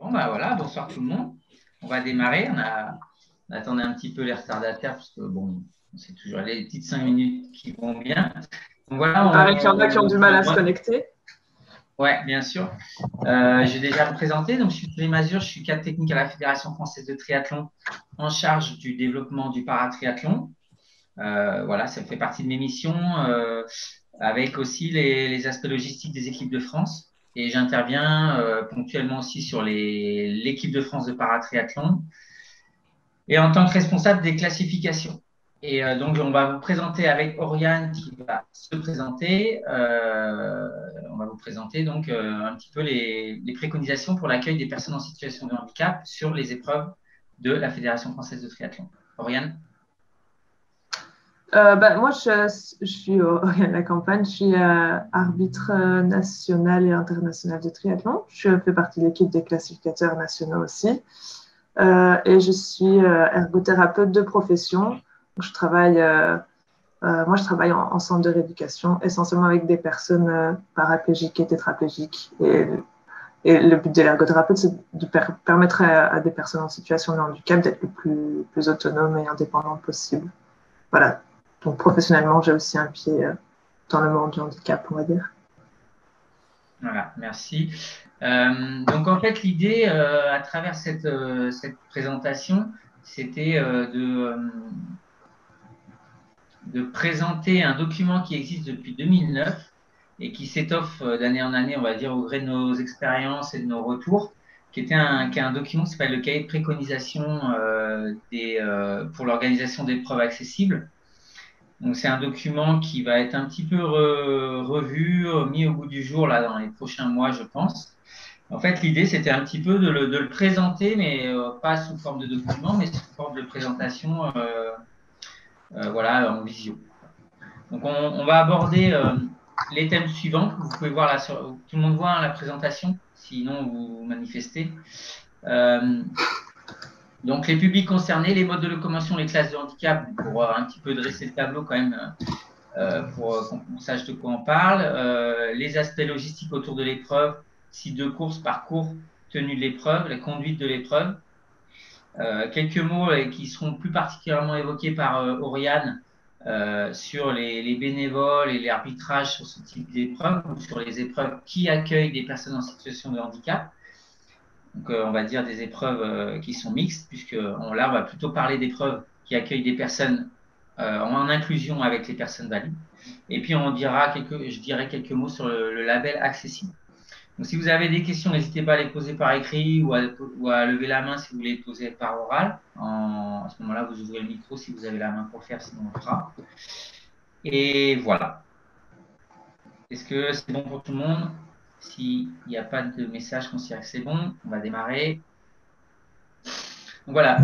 Bon, bah voilà, bonsoir tout le monde. On va démarrer. On attendait un petit peu les retardataires parce que bon, c'est toujours les petites 5 minutes qui vont bien. Donc voilà, Il paraît qu'il y en a qui ont du mal à se connecter. Ouais, bien sûr. J'ai déjà me présenter. Donc, je suis Thierry Mazur, je suis cadre technique à la Fédération française de triathlon en charge du développement du paratriathlon. Voilà, ça fait partie de mes missions avec aussi les aspects logistiques des équipes de France. Et j'interviens ponctuellement aussi sur l'équipe de France de paratriathlon et en tant que responsable des classifications. Et donc, on va vous présenter avec Oriane qui va se présenter. On va vous présenter donc un petit peu les préconisations pour l'accueil des personnes en situation de handicap sur les épreuves de la Fédération française de triathlon. Oriane? Moi, je suis Oriane Lacampagne, je suis arbitre national et international de triathlon. Je fais partie de l'équipe des classificateurs nationaux aussi. Et je suis ergothérapeute de profession. Je travaille, moi, je travaille en centre de rééducation, essentiellement avec des personnes paraplégiques et tétraplégiques. Et le but de l'ergothérapeute, c'est de permettre à des personnes en situation de handicap d'être le plus autonome et indépendant possible. Voilà. Donc, professionnellement, j'ai aussi un pied dans le monde du handicap, on va dire. Voilà, merci. Donc, en fait, l'idée à travers cette présentation, c'était de présenter un document qui existe depuis 2009 et qui s'étoffe d'année en année, on va dire, au gré de nos expériences et de nos retours, qui est un document qui s'appelle le cahier de préconisation pour l'organisation d'épreuves accessibles. Donc, c'est un document qui va être un petit peu revu, mis au goût du jour là, dans les prochains mois, je pense. En fait, l'idée, c'était un petit peu de le présenter, mais pas sous forme de document, mais sous forme de présentation voilà, en visio. Donc, on va aborder les thèmes suivants. Vous pouvez voir là, tout le monde voit hein, la présentation, sinon vous manifestez. Donc, les publics concernés, les modes de locomotion, les classes de handicap, pour un petit peu dresser le tableau quand même, pour qu'on sache de quoi on parle. Les aspects logistiques autour de l'épreuve, site de course, parcours, tenue de l'épreuve, la conduite de l'épreuve. Quelques mots qui seront plus particulièrement évoqués par Oriane sur les bénévoles et l'arbitrage sur ce type d'épreuve ou sur les épreuves qui accueillent des personnes en situation de handicap. Donc, on va dire des épreuves qui sont mixtes, puisque là, on va plutôt parler d'épreuves qui accueillent des personnes en inclusion avec les personnes valides. Et puis, je dirai quelques mots sur le label accessible. Donc, si vous avez des questions, n'hésitez pas à les poser par écrit ou à lever la main si vous voulez les poser par oral. À ce moment-là, vous ouvrez le micro si vous avez la main pour le faire, sinon on le fera. Et voilà. Est-ce que c'est bon pour tout le monde? S'il n'y a pas de message, considère que c'est bon. On va démarrer. Donc voilà.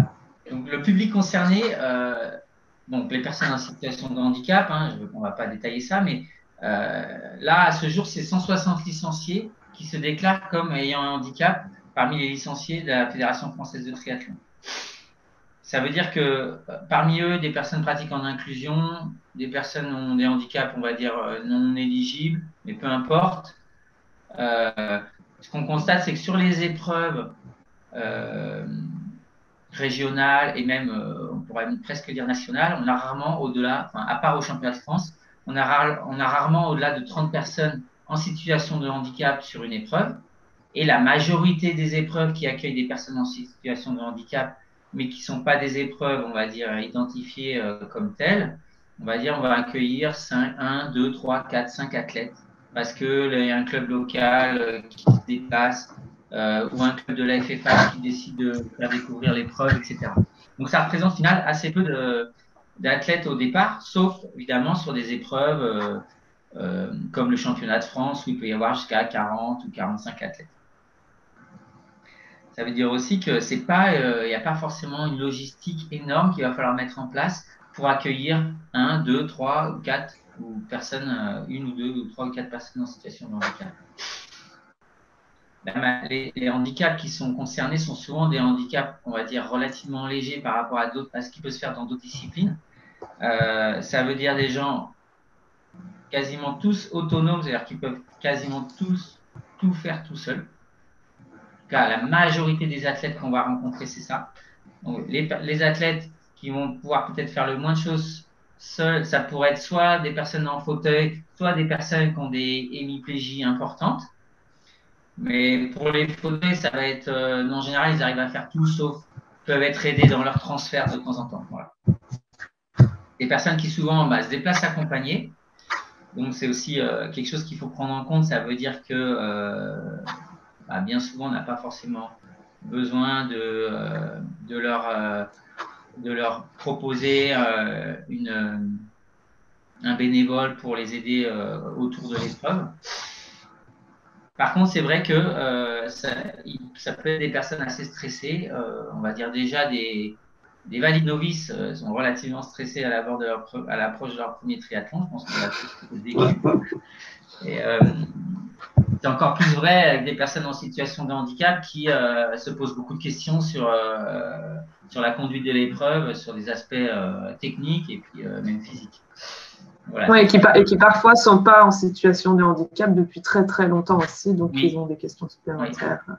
Donc, le public concerné, donc les personnes en situation de handicap, hein, on ne va pas détailler ça, mais là, à ce jour, c'est 160 licenciés qui se déclarent comme ayant un handicap parmi les licenciés de la Fédération française de triathlon. Ça veut dire que parmi eux, des personnes pratiquant en inclusion, des personnes ont des handicaps, on va dire, non éligibles, mais peu importe. Ce qu'on constate, c'est que sur les épreuves régionales et même, on pourrait presque dire nationales, on a rarement au-delà, enfin, à part au championnat de France, on a rarement au-delà de 30 personnes en situation de handicap sur une épreuve. Et la majorité des épreuves qui accueillent des personnes en situation de handicap, mais qui ne sont pas des épreuves, on va dire, identifiées comme telles, on va accueillir 1, 2, 3, 4, 5 athlètes. Parce qu'il y a un club local qui se déplace, ou un club de la FFA qui décide de faire découvrir l'épreuve, etc. Donc ça représente au final assez peu d'athlètes au départ, sauf évidemment sur des épreuves comme le championnat de France où il peut y avoir jusqu'à 40 ou 45 athlètes. Ça veut dire aussi que c'est pas, il n'y a pas forcément une logistique énorme qu'il va falloir mettre en place pour accueillir 1, 2, 3 ou 4 ou personnes, une ou deux ou trois ou quatre personnes en situation de handicap. Les handicaps qui sont concernés sont souvent des handicaps, on va dire, relativement légers par rapport à ce qui peut se faire dans d'autres disciplines. Ça veut dire des gens quasiment tous autonomes, c'est-à-dire qu'ils peuvent quasiment tous tout faire tout seuls. cas, la majorité des athlètes qu'on va rencontrer, c'est ça. Donc, les athlètes qui vont pouvoir peut-être faire le moins de choses seuls, ça pourrait être soit des personnes en fauteuil, soit des personnes qui ont des hémiplégies importantes. Mais pour les fauteuils, ça va être, en général, ils arrivent à faire tout sauf peuvent être aidés dans leur transfert de temps en temps. Voilà. Des personnes qui souvent se déplacent accompagnées. Donc, c'est aussi quelque chose qu'il faut prendre en compte. Ça veut dire que bien souvent, on n'a pas forcément besoin de leur proposer un bénévole pour les aider autour de l'épreuve. Par contre, c'est vrai que ça peut être des personnes assez stressées. On va dire déjà des valides novices sont relativement stressés à l'approche de leur premier triathlon. Je pense qu'on l'a tous vécu. Et c'est encore plus vrai avec des personnes en situation de handicap qui se posent beaucoup de questions sur la conduite de l'épreuve, sur des aspects techniques et puis même physiques. Voilà. Ouais, et qui parfois ne sont pas en situation de handicap depuis très très longtemps aussi, donc oui. ils ont des questions supplémentaires. Oui.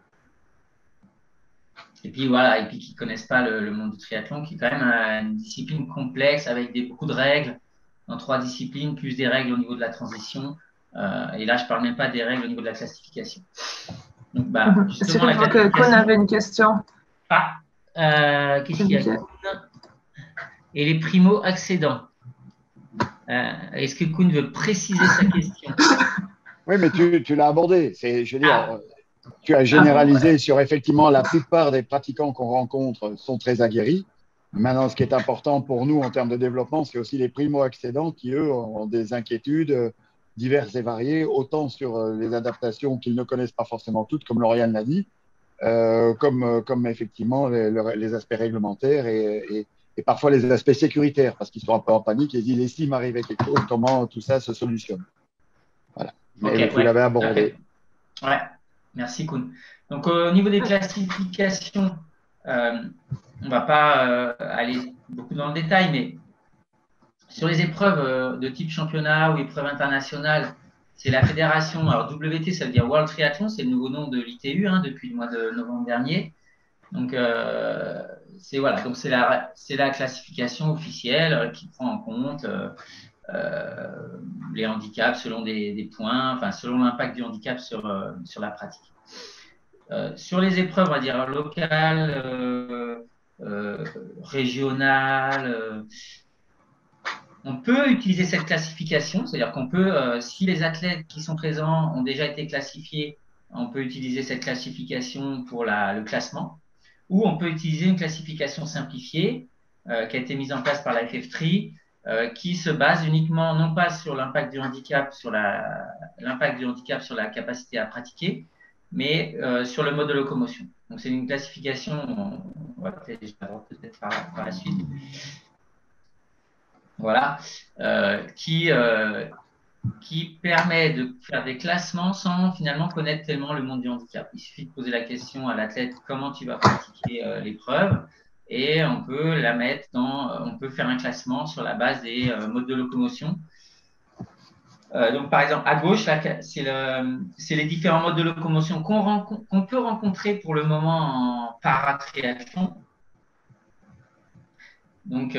Et puis voilà, et puis qui ne connaissent pas le monde du triathlon, qui est quand même une discipline complexe avec beaucoup de règles dans 3 disciplines, plus des règles au niveau de la transition. Et là, je ne parle même pas des règles au niveau de la classification. Donc, justement, la classification. Koun avait une question. Qu'est-ce qu'il y a et les primo-accédants. Est-ce que Koun veut préciser sa question? Oui, mais tu l'as abordé. Je veux dire, tu as généralisé sur effectivement la plupart des pratiquants qu'on rencontre sont très aguerris. Maintenant, ce qui est important pour nous en termes de développement, c'est aussi les primo-accédants qui, eux, ont des inquiétudes diverses et variées, autant sur les adaptations qu'ils ne connaissent pas forcément toutes, comme Lauriane l'a dit, comme effectivement les aspects réglementaires et parfois les aspects sécuritaires, parce qu'ils sont un peu en panique et ils disent, et s'il m'arrivait quelque chose, comment tout ça se solutionne? Voilà. Mais vous l'avez abordé. Ouais, merci Koun. Donc au niveau des classifications, on ne va pas aller beaucoup dans le détail, mais sur les épreuves de type championnat ou épreuve internationale, c'est la fédération, alors WT, ça veut dire World Triathlon, c'est le nouveau nom de l'ITU depuis le mois de novembre dernier. Donc, c'est la classification officielle qui prend en compte les handicaps selon des points, enfin selon l'impact du handicap sur la pratique. Sur les épreuves, on va dire locales, régionales, on peut utiliser cette classification, c'est-à-dire qu'on peut, si les athlètes qui sont présents ont déjà été classifiés, on peut utiliser cette classification pour le classement, ou on peut utiliser une classification simplifiée qui a été mise en place par la FF3, qui se base uniquement non pas sur l'impact du handicap, sur l'impact du handicap sur la capacité à pratiquer, mais sur le mode de locomotion. Donc c'est une classification, on va peut-être par la suite. Voilà, qui permet de faire des classements sans finalement connaître tellement le monde du handicap. Il suffit de poser la question à l'athlète comment tu vas pratiquer l'épreuve et on peut la mettre on peut faire un classement sur la base des modes de locomotion. Donc par exemple à gauche, c'est les différents modes de locomotion qu'on peut rencontrer pour le moment en paratriathlon. Donc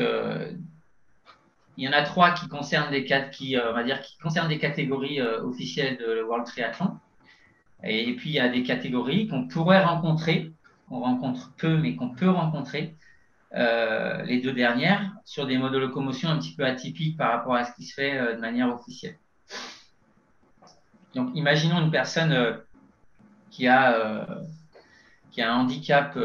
il y en a 3 qui concernent des catégories officielles de World Triathlon. Et puis, il y a des catégories qu'on pourrait rencontrer, qu'on rencontre peu, mais qu'on peut rencontrer, les 2 dernières, sur des modes de locomotion un petit peu atypiques par rapport à ce qui se fait de manière officielle. Donc, imaginons une personne qui a un handicap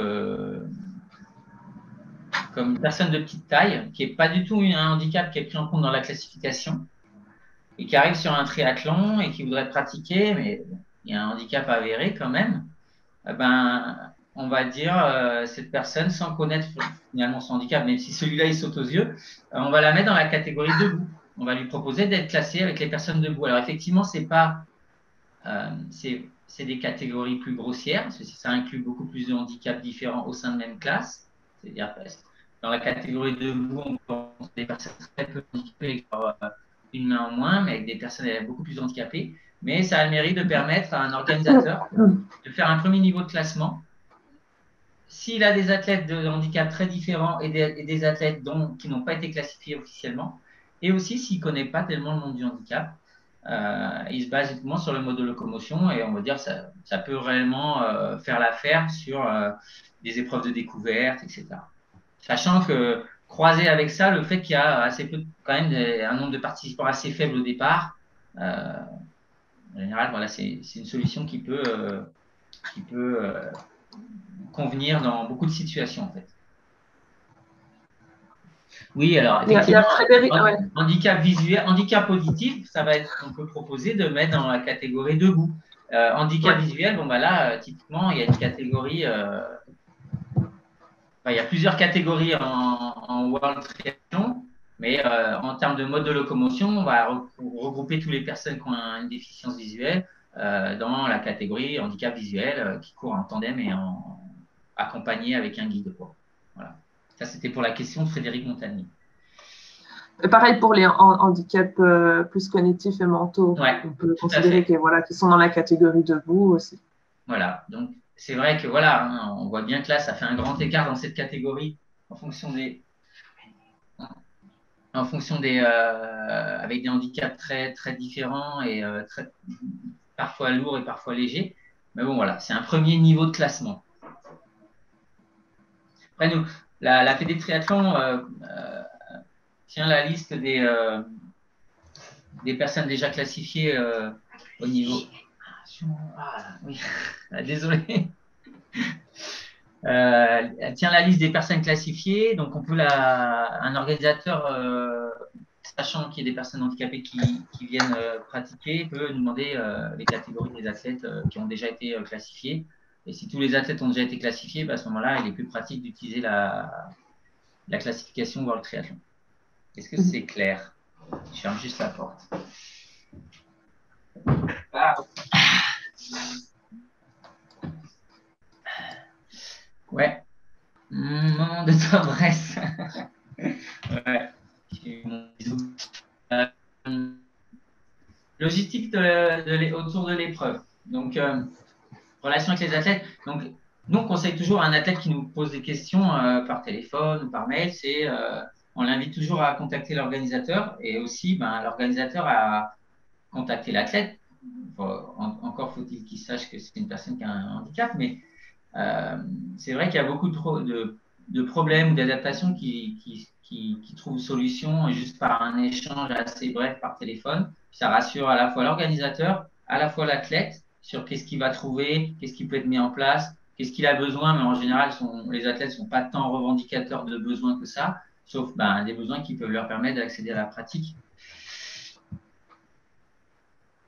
comme une personne de petite taille, qui n'est pas du tout un handicap qui est pris en compte dans la classification, et qui arrive sur un triathlon et qui voudrait pratiquer, mais il y a un handicap avéré quand même, on va dire cette personne, sans connaître finalement son handicap, même si celui-là il saute aux yeux, on va la mettre dans la catégorie debout. On va lui proposer d'être classée avec les personnes debout. Alors effectivement, c'est des catégories plus grossières, parce que ça inclut beaucoup plus de handicaps différents au sein de même classe. C'est-à-dire dans la catégorie debout, on pense des personnes très peu handicapées, une main en moins, mais avec des personnes beaucoup plus handicapées. mais ça a le mérite de permettre à un organisateur de faire un premier niveau de classement. S'il a des athlètes de handicap très différents et des athlètes qui n'ont pas été classifiés officiellement, et aussi s'il ne connaît pas tellement le monde du handicap, il se base uniquement sur le mode de locomotion et on va dire que ça peut réellement faire l'affaire sur des épreuves de découverte, etc. Sachant que croisé avec ça, le fait qu'il y a assez peu, quand même un nombre de participants assez faible au départ, en général, voilà, c'est une solution qui peut convenir dans beaucoup de situations en fait. Oui, alors effectivement, handicap visuel, handicap auditif, ça va être, on peut proposer de mettre dans la catégorie debout. Handicap visuel, bon bah là, typiquement, il y a une catégorie, il y a plusieurs catégories en World Triathlon, mais en termes de mode de locomotion, on va regrouper toutes les personnes qui ont une déficience visuelle dans la catégorie handicap visuel qui court en tandem et accompagné avec un guide. Voilà. Ça, c'était pour la question de Frédéric Montagny. Et pareil pour les handicaps plus cognitifs et mentaux. On peut considérer qu'ils sont dans la catégorie debout aussi. Voilà. Donc, c'est vrai que voilà, hein, on voit bien que là, ça fait un grand écart dans cette catégorie en fonction des avec des handicaps très, très différents et parfois lourds et parfois légers. Mais bon, voilà, c'est un premier niveau de classement. Après, nous, la Fédé Triathlon tient la liste des personnes déjà classifiées au niveau. Ah, oui, désolé. Elle tient la liste des personnes classifiées. Donc, on peut un organisateur, sachant qu'il y a des personnes handicapées qui viennent pratiquer, peut nous demander les catégories des athlètes qui ont déjà été classifiés. Et si tous les athlètes ont déjà été classifiés, bah, à ce moment-là, il est plus pratique d'utiliser la classification World Triathlon. Est-ce que c'est clair? Je ferme juste la porte. Ah. Ouais. Moment de tendresse. Ouais. Logistique autour de l'épreuve. Donc, relation avec les athlètes. Donc, nous, on conseille toujours à un athlète qui nous pose des questions par téléphone ou par mail, on l'invite toujours à contacter l'organisateur et aussi l'organisateur à contacter l'athlète. Encore faut-il qu'il sache que c'est une personne qui a un handicap, mais c'est vrai qu'il y a beaucoup de problèmes ou d'adaptations qui trouvent solution juste par un échange assez bref par téléphone. Ça rassure à la fois l'organisateur, à la fois l'athlète sur qu'est-ce qu'il va trouver, qu'est-ce qui peut être mis en place, qu'est-ce qu'il a besoin, mais en général, les athlètes ne sont pas tant revendicateurs de besoins que ça, sauf des besoins qui peuvent leur permettre d'accéder à la pratique.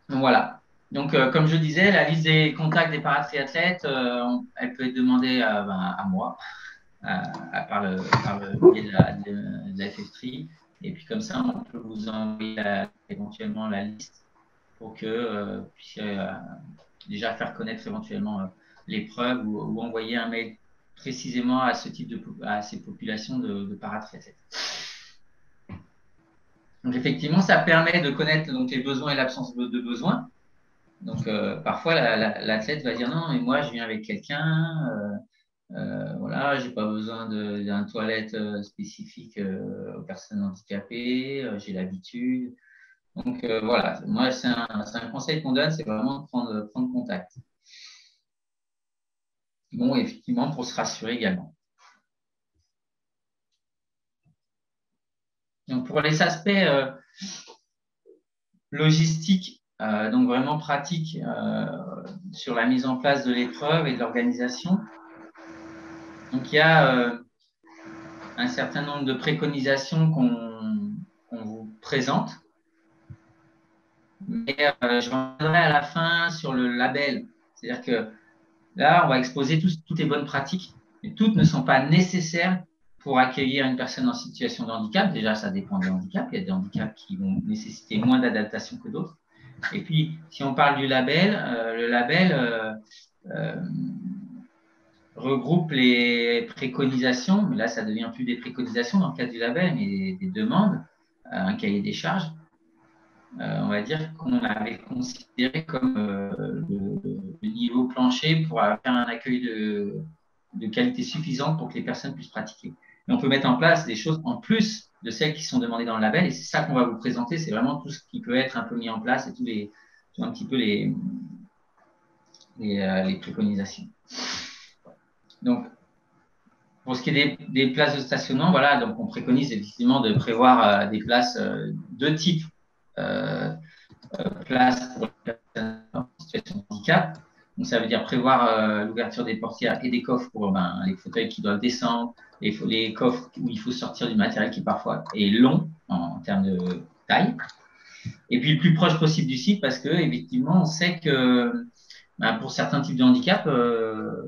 Donc voilà. Donc, comme je disais, la liste des contacts des paratriathlètes, elle peut être demandée à moi, par le biais de la FF3. Et puis, comme ça, on peut vous envoyer éventuellement la liste pour que vous puissiez déjà faire connaître éventuellement l'épreuve ou envoyer un mail précisément à ces populations de paratriathlètes. Donc, effectivement, ça permet de connaître donc, les besoins et l'absence de besoins. Donc, parfois, l'athlète va dire non, mais moi, je viens avec quelqu'un, voilà, j'ai pas besoin d'une toilette spécifique aux personnes handicapées, j'ai l'habitude. Donc, voilà, moi, c'est un conseil qu'on donne, c'est vraiment de prendre contact. Bon, effectivement, pour se rassurer également. Donc, pour les aspects logistiques, donc vraiment pratique sur la mise en place de l'épreuve et de l'organisation. Donc, il y a un certain nombre de préconisations qu'on vous présente. Mais je reviendrai à la fin sur le label. C'est-à-dire que là, on va exposer toutes les bonnes pratiques, mais toutes ne sont pas nécessaires pour accueillir une personne en situation de handicap. Déjà, ça dépend des handicaps. Il y a des handicaps qui vont nécessiter moins d'adaptation que d'autres. Et puis, si on parle du label, le label regroupe les préconisations, mais là, ça devient plus des préconisations dans le cadre du label, mais des demandes, un cahier des charges. On va dire, qu'on avait considéré comme le niveau plancher pour faire un accueil de qualité suffisante pour que les personnes puissent pratiquer. Et on peut mettre en place des choses en plus de celles qui sont demandées dans le label, et c'est ça qu'on va vous présenter, c'est vraiment tout ce qui peut être un peu mis en place et un petit peu les préconisations. Donc, pour ce qui est des places de stationnement, voilà, donc on préconise effectivement de prévoir des places de type places pour les personnes en situation de handicap. Donc, ça veut dire prévoir l'ouverture des portières et des coffres pour les fauteuils qui doivent descendre, les coffres où il faut sortir du matériel qui parfois est long en termes de taille. Et puis le plus proche possible du site parce que effectivement, on sait que pour certains types de handicap,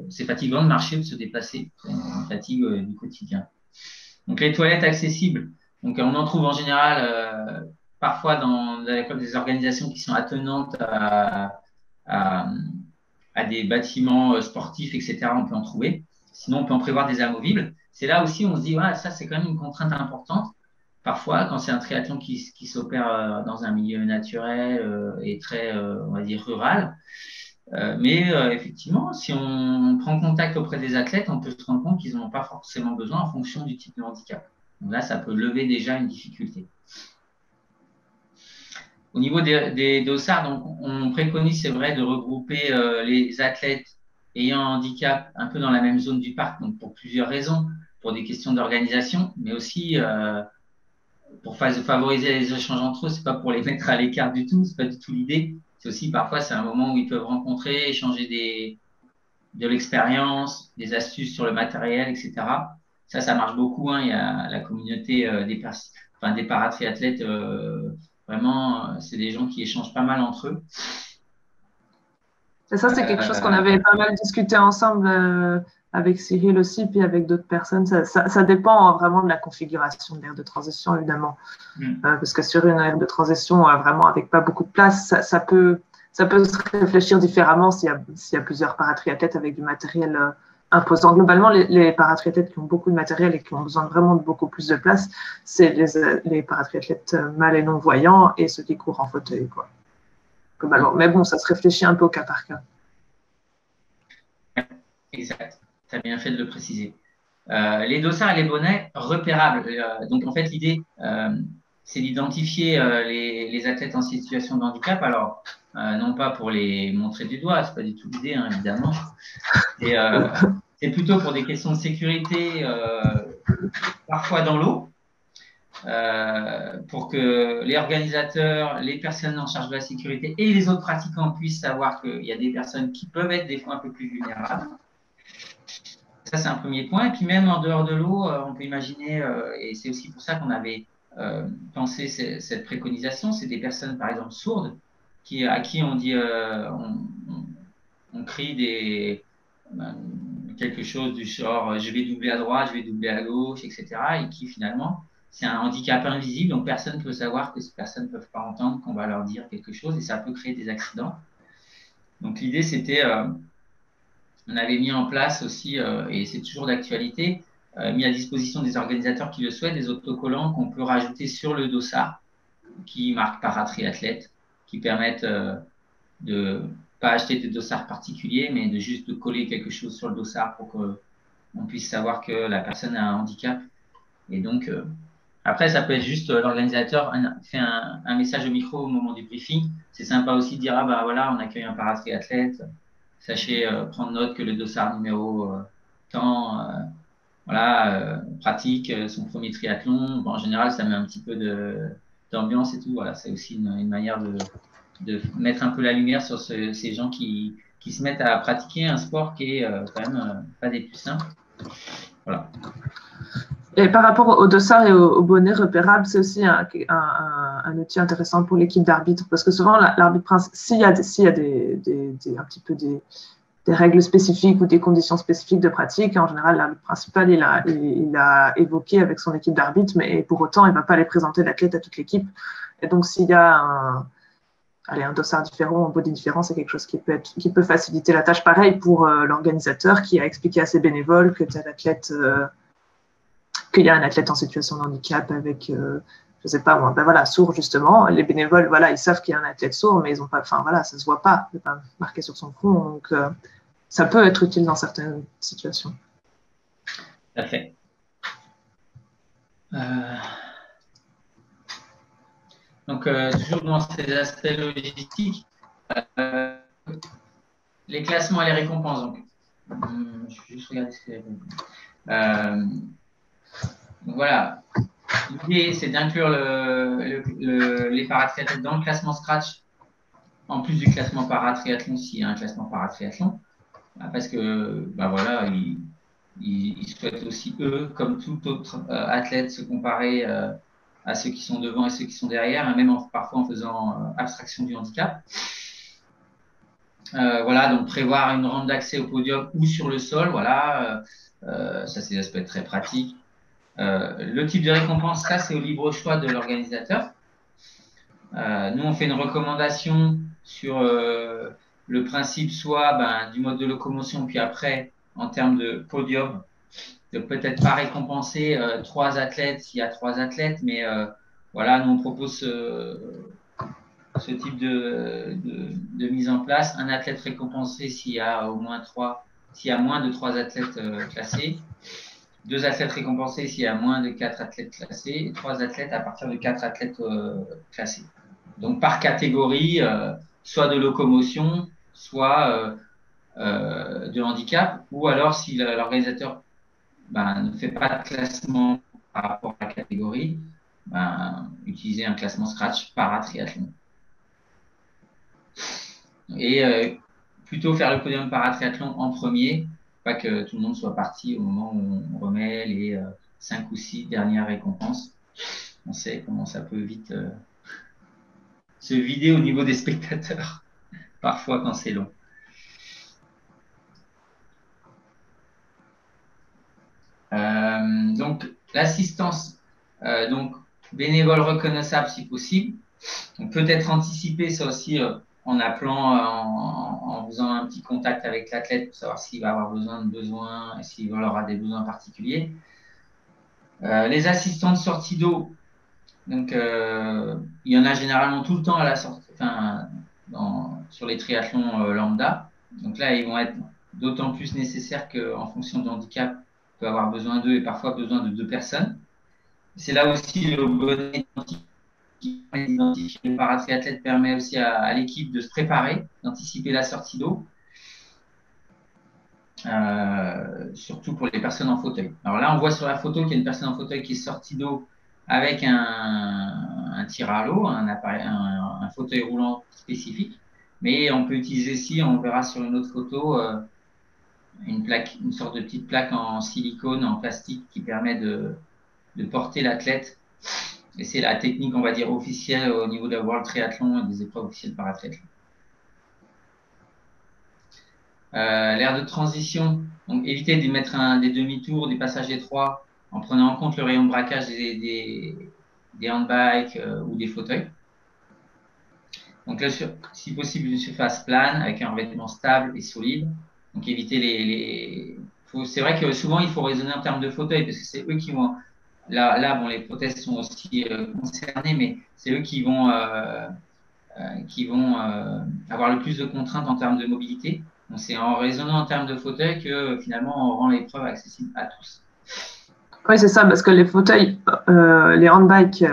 c'est fatigant de marcher ou de se déplacer. C'est une fatigue du quotidien. Donc les toilettes accessibles. Donc on en trouve en général parfois dans des organisations qui sont attenantes à des bâtiments sportifs, etc. On peut en trouver. Sinon, on peut en prévoir des amovibles. C'est là aussi où on se dit, ouais, ça c'est quand même une contrainte importante. Parfois, quand c'est un triathlon qui s'opère dans un milieu naturel et très, on va dire, rural. Mais effectivement, si on prend contact auprès des athlètes, on peut se rendre compte qu'ils n'en ont pas forcément besoin en fonction du type de handicap. Donc là, ça peut lever déjà une difficulté. Au niveau des dossards, donc, on préconise, c'est vrai, de regrouper les athlètes ayant un handicap un peu dans la même zone du parc, donc pour plusieurs raisons, pour des questions d'organisation, mais aussi pour favoriser les échanges entre eux. C'est pas pour les mettre à l'écart du tout, c'est pas du tout l'idée. C'est aussi parfois c'est un moment où ils peuvent rencontrer, échanger de l'expérience, des astuces sur le matériel, etc. Ça marche beaucoup. Hein. Il y a la communauté des paratriathlètes. Vraiment, c'est des gens qui échangent pas mal entre eux. Et ça, c'est quelque chose qu'on avait pas mal discuté ensemble avec Cyril aussi, puis avec d'autres personnes. Ça dépend vraiment de la configuration de l'aire de transition, évidemment. Parce que sur une aire de transition, vraiment avec pas beaucoup de place, ça peut se réfléchir différemment s'il y a plusieurs paratriathlètes avec du matériel imposant. Globalement, les paratriathlètes qui ont beaucoup de matériel et qui ont besoin vraiment de beaucoup plus de place, c'est les paratriathlètes mal et non-voyants et ceux qui courent en fauteuil, quoi. Globalement. Mais bon, ça se réfléchit un peu au cas par cas. Exact. Tu as bien fait de le préciser. Les dossards et les bonnets repérables. Donc, en fait, l'idée, c'est d'identifier les athlètes en situation de handicap. Alors, non pas pour les montrer du doigt, c'est pas du tout l'idée, hein, évidemment. C'est plutôt pour des questions de sécurité, parfois dans l'eau, pour que les organisateurs, les personnes en charge de la sécurité et les autres pratiquants puissent savoir qu'il y a des personnes qui peuvent être des fois un peu plus vulnérables. Ça, c'est un premier point. Et puis même en dehors de l'eau, on peut imaginer, et c'est aussi pour ça qu'on avait pensé cette préconisation, c'est des personnes, par exemple, sourdes, à qui on dit, on crie quelque chose du genre je vais doubler à droite, je vais doubler à gauche, etc. Et qui finalement, c'est un handicap invisible, donc personne ne peut savoir que ces personnes ne peuvent pas entendre qu'on va leur dire quelque chose et ça peut créer des accidents. Donc l'idée, c'était, on avait mis en place aussi, et c'est toujours d'actualité, mis à disposition des organisateurs qui le souhaitent, des autocollants qu'on peut rajouter sur le dossard, qui marquent paratriathlète, qui permettent de pas acheter des dossards particuliers, mais de juste de coller quelque chose sur le dossard pour qu'on puisse savoir que la personne a un handicap. Et donc, après, ça peut être juste l'organisateur fait un message au micro au moment du briefing. C'est sympa aussi de dire, ah bah voilà, on accueille un paratriathlète. Sachez prendre note que le dossard numéro tant, pratique son premier triathlon. Bon, en général, ça met un petit peu d'ambiance et tout. Voilà, c'est aussi une manière de mettre un peu la lumière sur ces gens qui se mettent à pratiquer un sport qui est quand même pas des plus simples. Voilà. Et par rapport au dossard et au bonnet repérable, c'est aussi un outil intéressant pour l'équipe d'arbitre, parce que souvent, l'arbitre, s'il y a un petit peu des règles spécifiques ou des conditions spécifiques de pratique, en général, l'arbitre principal, il a évoqué avec son équipe d'arbitre, mais pour autant, il ne va pas les présenter l'athlète à toute l'équipe. Et donc, s'il y a un dossard différent, un bonnet différent, c'est quelque chose qui peut faciliter la tâche. Pareil pour l'organisateur qui a expliqué à ses bénévoles que tel athlète... qu'il y a un athlète en situation de handicap avec je sais pas moi, ben voilà, sourd justement, les bénévoles, voilà, ils savent qu'il y a un athlète sourd, mais ils ont pas, enfin voilà, ça se voit pas, c'est pas marqué sur son front, donc ça peut être utile dans certaines situations. Tout à fait. Donc, toujours dans ces aspects logistiques, les classements et les récompenses. Donc, je vais juste regarder ce qu'il y a. Donc voilà, l'idée c'est d'inclure les paratriathlètes dans le classement Scratch, en plus du classement paratriathlon s'il y a un classement paratriathlon, parce que bah voilà, ils souhaitent aussi, eux, comme tout autre athlète, se comparer à ceux qui sont devant et ceux qui sont derrière, hein, même parfois en faisant abstraction du handicap. Voilà, donc prévoir une rampe d'accès au podium ou sur le sol, voilà, ça c'est l'aspect très pratique. Le type de récompense, ça c'est au libre choix de l'organisateur. Nous, on fait une recommandation sur le principe soit du mode de locomotion, puis après, en termes de podium, de peut-être pas récompenser 3 athlètes s'il y a 3 athlètes, mais voilà, nous on propose ce type de mise en place. Un athlète récompensé s'il y a moins de 3 athlètes classés. 2 athlètes récompensés s'il y a moins de 4 athlètes classés. Et 3 athlètes à partir de 4 athlètes classés. Donc par catégorie, soit de locomotion, soit de handicap, ou alors si l'organisateur ne fait pas de classement par rapport à la catégorie, utiliser un classement Scratch para-triathlon. Et plutôt faire le podium paratriathlon en premier, pas que tout le monde soit parti au moment où on remet les 5 ou 6 dernières récompenses. On sait comment ça peut vite se vider au niveau des spectateurs, parfois quand c'est long. Donc, l'assistance, donc bénévole reconnaissable si possible. On peut être anticipé, ça aussi, en appelant, en faisant un petit contact avec l'athlète pour savoir s'il va avoir besoin, s'il aura des besoins particuliers. Les assistants de sortie d'eau, donc il y en a généralement tout le temps à la sortie, sur les triathlons lambda. Donc là, ils vont être d'autant plus nécessaires qu'en fonction du handicap, on peut avoir besoin d'eux et parfois besoin de 2 personnes. C'est là aussi le bon identifier le paratriathlète permet aussi à l'équipe de se préparer, d'anticiper la sortie d'eau, surtout pour les personnes en fauteuil. Alors là, on voit sur la photo qu'il y a une personne en fauteuil qui est sortie d'eau avec un tir à l'eau, un fauteuil roulant spécifique. Mais on peut utiliser ici, on verra sur une autre photo, une sorte de petite plaque en silicone, en plastique, qui permet de porter l'athlète. Et c'est la technique, on va dire, officielle au niveau de la World Triathlon et des épreuves officielles paratriathlon. L'aire de transition, donc éviter de mettre des demi-tours, des passages étroits, en prenant en compte le rayon de braquage des handbikes ou des fauteuils. Donc là, si possible, une surface plane avec un revêtement stable et solide. Donc éviter c'est vrai que souvent, il faut raisonner en termes de fauteuils parce que c'est eux qui vont… Là, bon, les prothèses sont aussi concernées, mais c'est eux qui vont avoir le plus de contraintes en termes de mobilité. Donc, c'est en raisonnant en termes de fauteuil que finalement, on rend l'épreuve accessible à tous. Oui, c'est ça, parce que les fauteuils, les handbikes,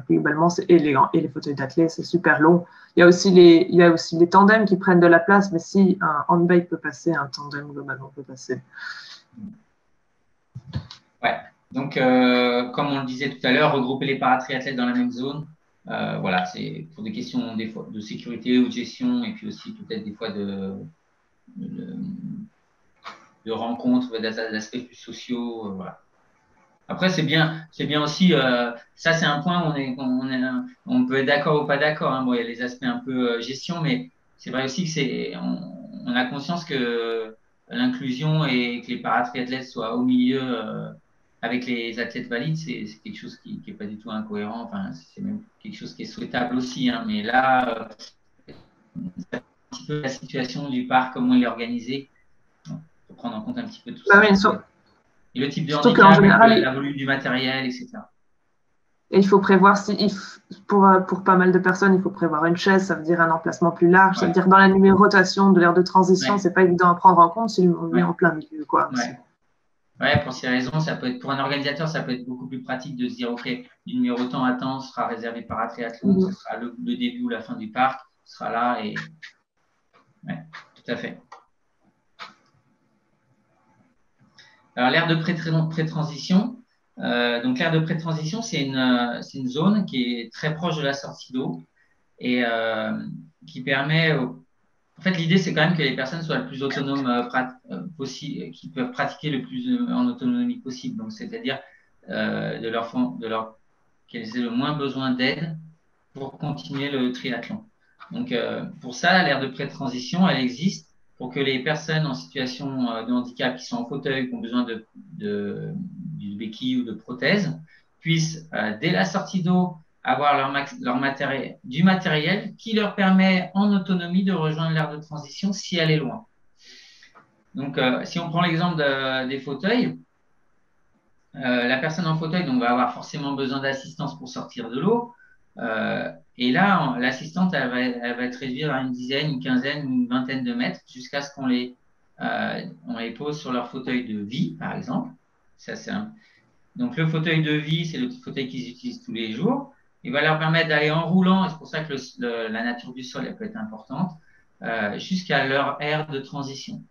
globalement, et les fauteuils d'athlètes, c'est super long. Il y a aussi les tandems qui prennent de la place, mais si un handbike peut passer, un tandem, globalement, peut passer. Ouais. Donc, comme on le disait tout à l'heure, regrouper les paratriathlètes dans la même zone, voilà, c'est pour des questions des fois, de sécurité ou de gestion, et puis aussi peut-être des fois de rencontres, d'aspects plus sociaux, voilà. Après, c'est bien aussi, ça c'est un point où on peut être d'accord ou pas d'accord, hein. Bon, il y a les aspects un peu gestion, mais c'est vrai aussi que on a conscience que l'inclusion et que les paratriathlètes soient au milieu avec les athlètes valides, c'est quelque chose qui n'est pas du tout incohérent, enfin, c'est même quelque chose qui est souhaitable aussi, hein. Mais là, c'est un petit peu la situation du parc, comment il est organisé, il faut prendre en compte un petit peu tout ça. Oui, Et le type de surtout handicap, général, la volume du matériel, etc. Et il faut prévoir, pour pas mal de personnes, il faut prévoir une chaise, ça veut dire un emplacement plus large, ça veut dire dans la numérotation de l'aire de transition, c'est pas évident à prendre en compte s'il est en plein milieu, quoi. Ouais, pour ces raisons, ça peut être, pour un organisateur, ça peut être beaucoup plus pratique de se dire, OK, du numéro temps à temps sera réservé par un triathlon, ce sera le début ou la fin du parc, ce sera là et… Ouais, tout à fait. Alors, l'aire de pré-transition, donc l'aire de pré-transition, c'est une zone qui est très proche de la sortie d'eau et qui permet… En fait, l'idée, c'est quand même que les personnes soient le plus autonomes possible, qui peuvent pratiquer le plus en autonomie possible. Donc, c'est-à-dire qu'elles aient le moins besoin d'aide pour continuer le triathlon. Donc, pour ça, l'aire de pré-transition, elle existe pour que les personnes en situation de handicap qui sont en fauteuil, qui ont besoin de béquille ou de prothèse, puissent, dès la sortie d'eau, avoir du matériel qui leur permet en autonomie de rejoindre l'aire de transition si elle est loin. Donc, si on prend l'exemple des fauteuils, la personne en fauteuil va avoir forcément besoin d'assistance pour sortir de l'eau. Et là, l'assistante, elle va être réduite à une dizaine, une quinzaine, une vingtaine de mètres jusqu'à ce qu'on les pose sur leur fauteuil de vie, par exemple. Donc, le fauteuil de vie, c'est le fauteuil qu'ils utilisent tous les jours. Il va leur permettre d'aller en roulant, et c'est pour ça que la nature du sol elle peut être importante, jusqu'à leur aire de transition.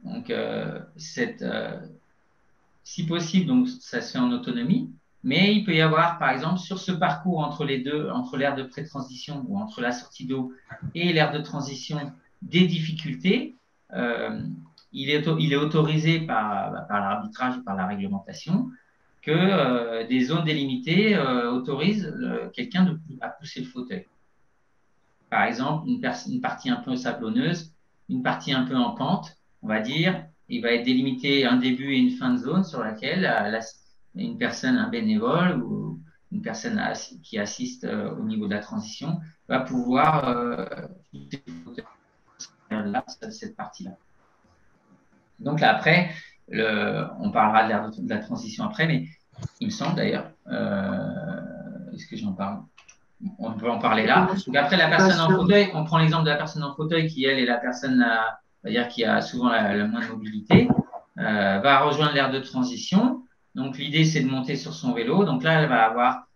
Donc, si possible, donc, ça se fait en autonomie, mais il peut y avoir, par exemple, sur ce parcours entre les deux, entre l'aire de pré-transition ou entre la sortie d'eau et l'aire de transition, des difficultés. Il est autorisé par l'arbitrage et par la réglementation que des zones délimitées autorisent quelqu'un à pousser le fauteuil. Par exemple, une partie un peu sablonneuse, une partie un peu en pente, on va dire, il va être délimité un début et une fin de zone sur laquelle une personne, un bénévole ou une personne qui assiste au niveau de la transition va pouvoir pousser le fauteuil cette partie-là. Donc là, après, on parlera de la transition après, mais il me semble d'ailleurs, est-ce que j'en parle? On peut en parler là. Donc après, la personne en fauteuil, on prend l'exemple de la personne en fauteuil qui, elle, est la personne qui a souvent la moins de mobilité, va rejoindre l'aire de transition. Donc l'idée, c'est de monter sur son vélo. Donc là, elle va avoir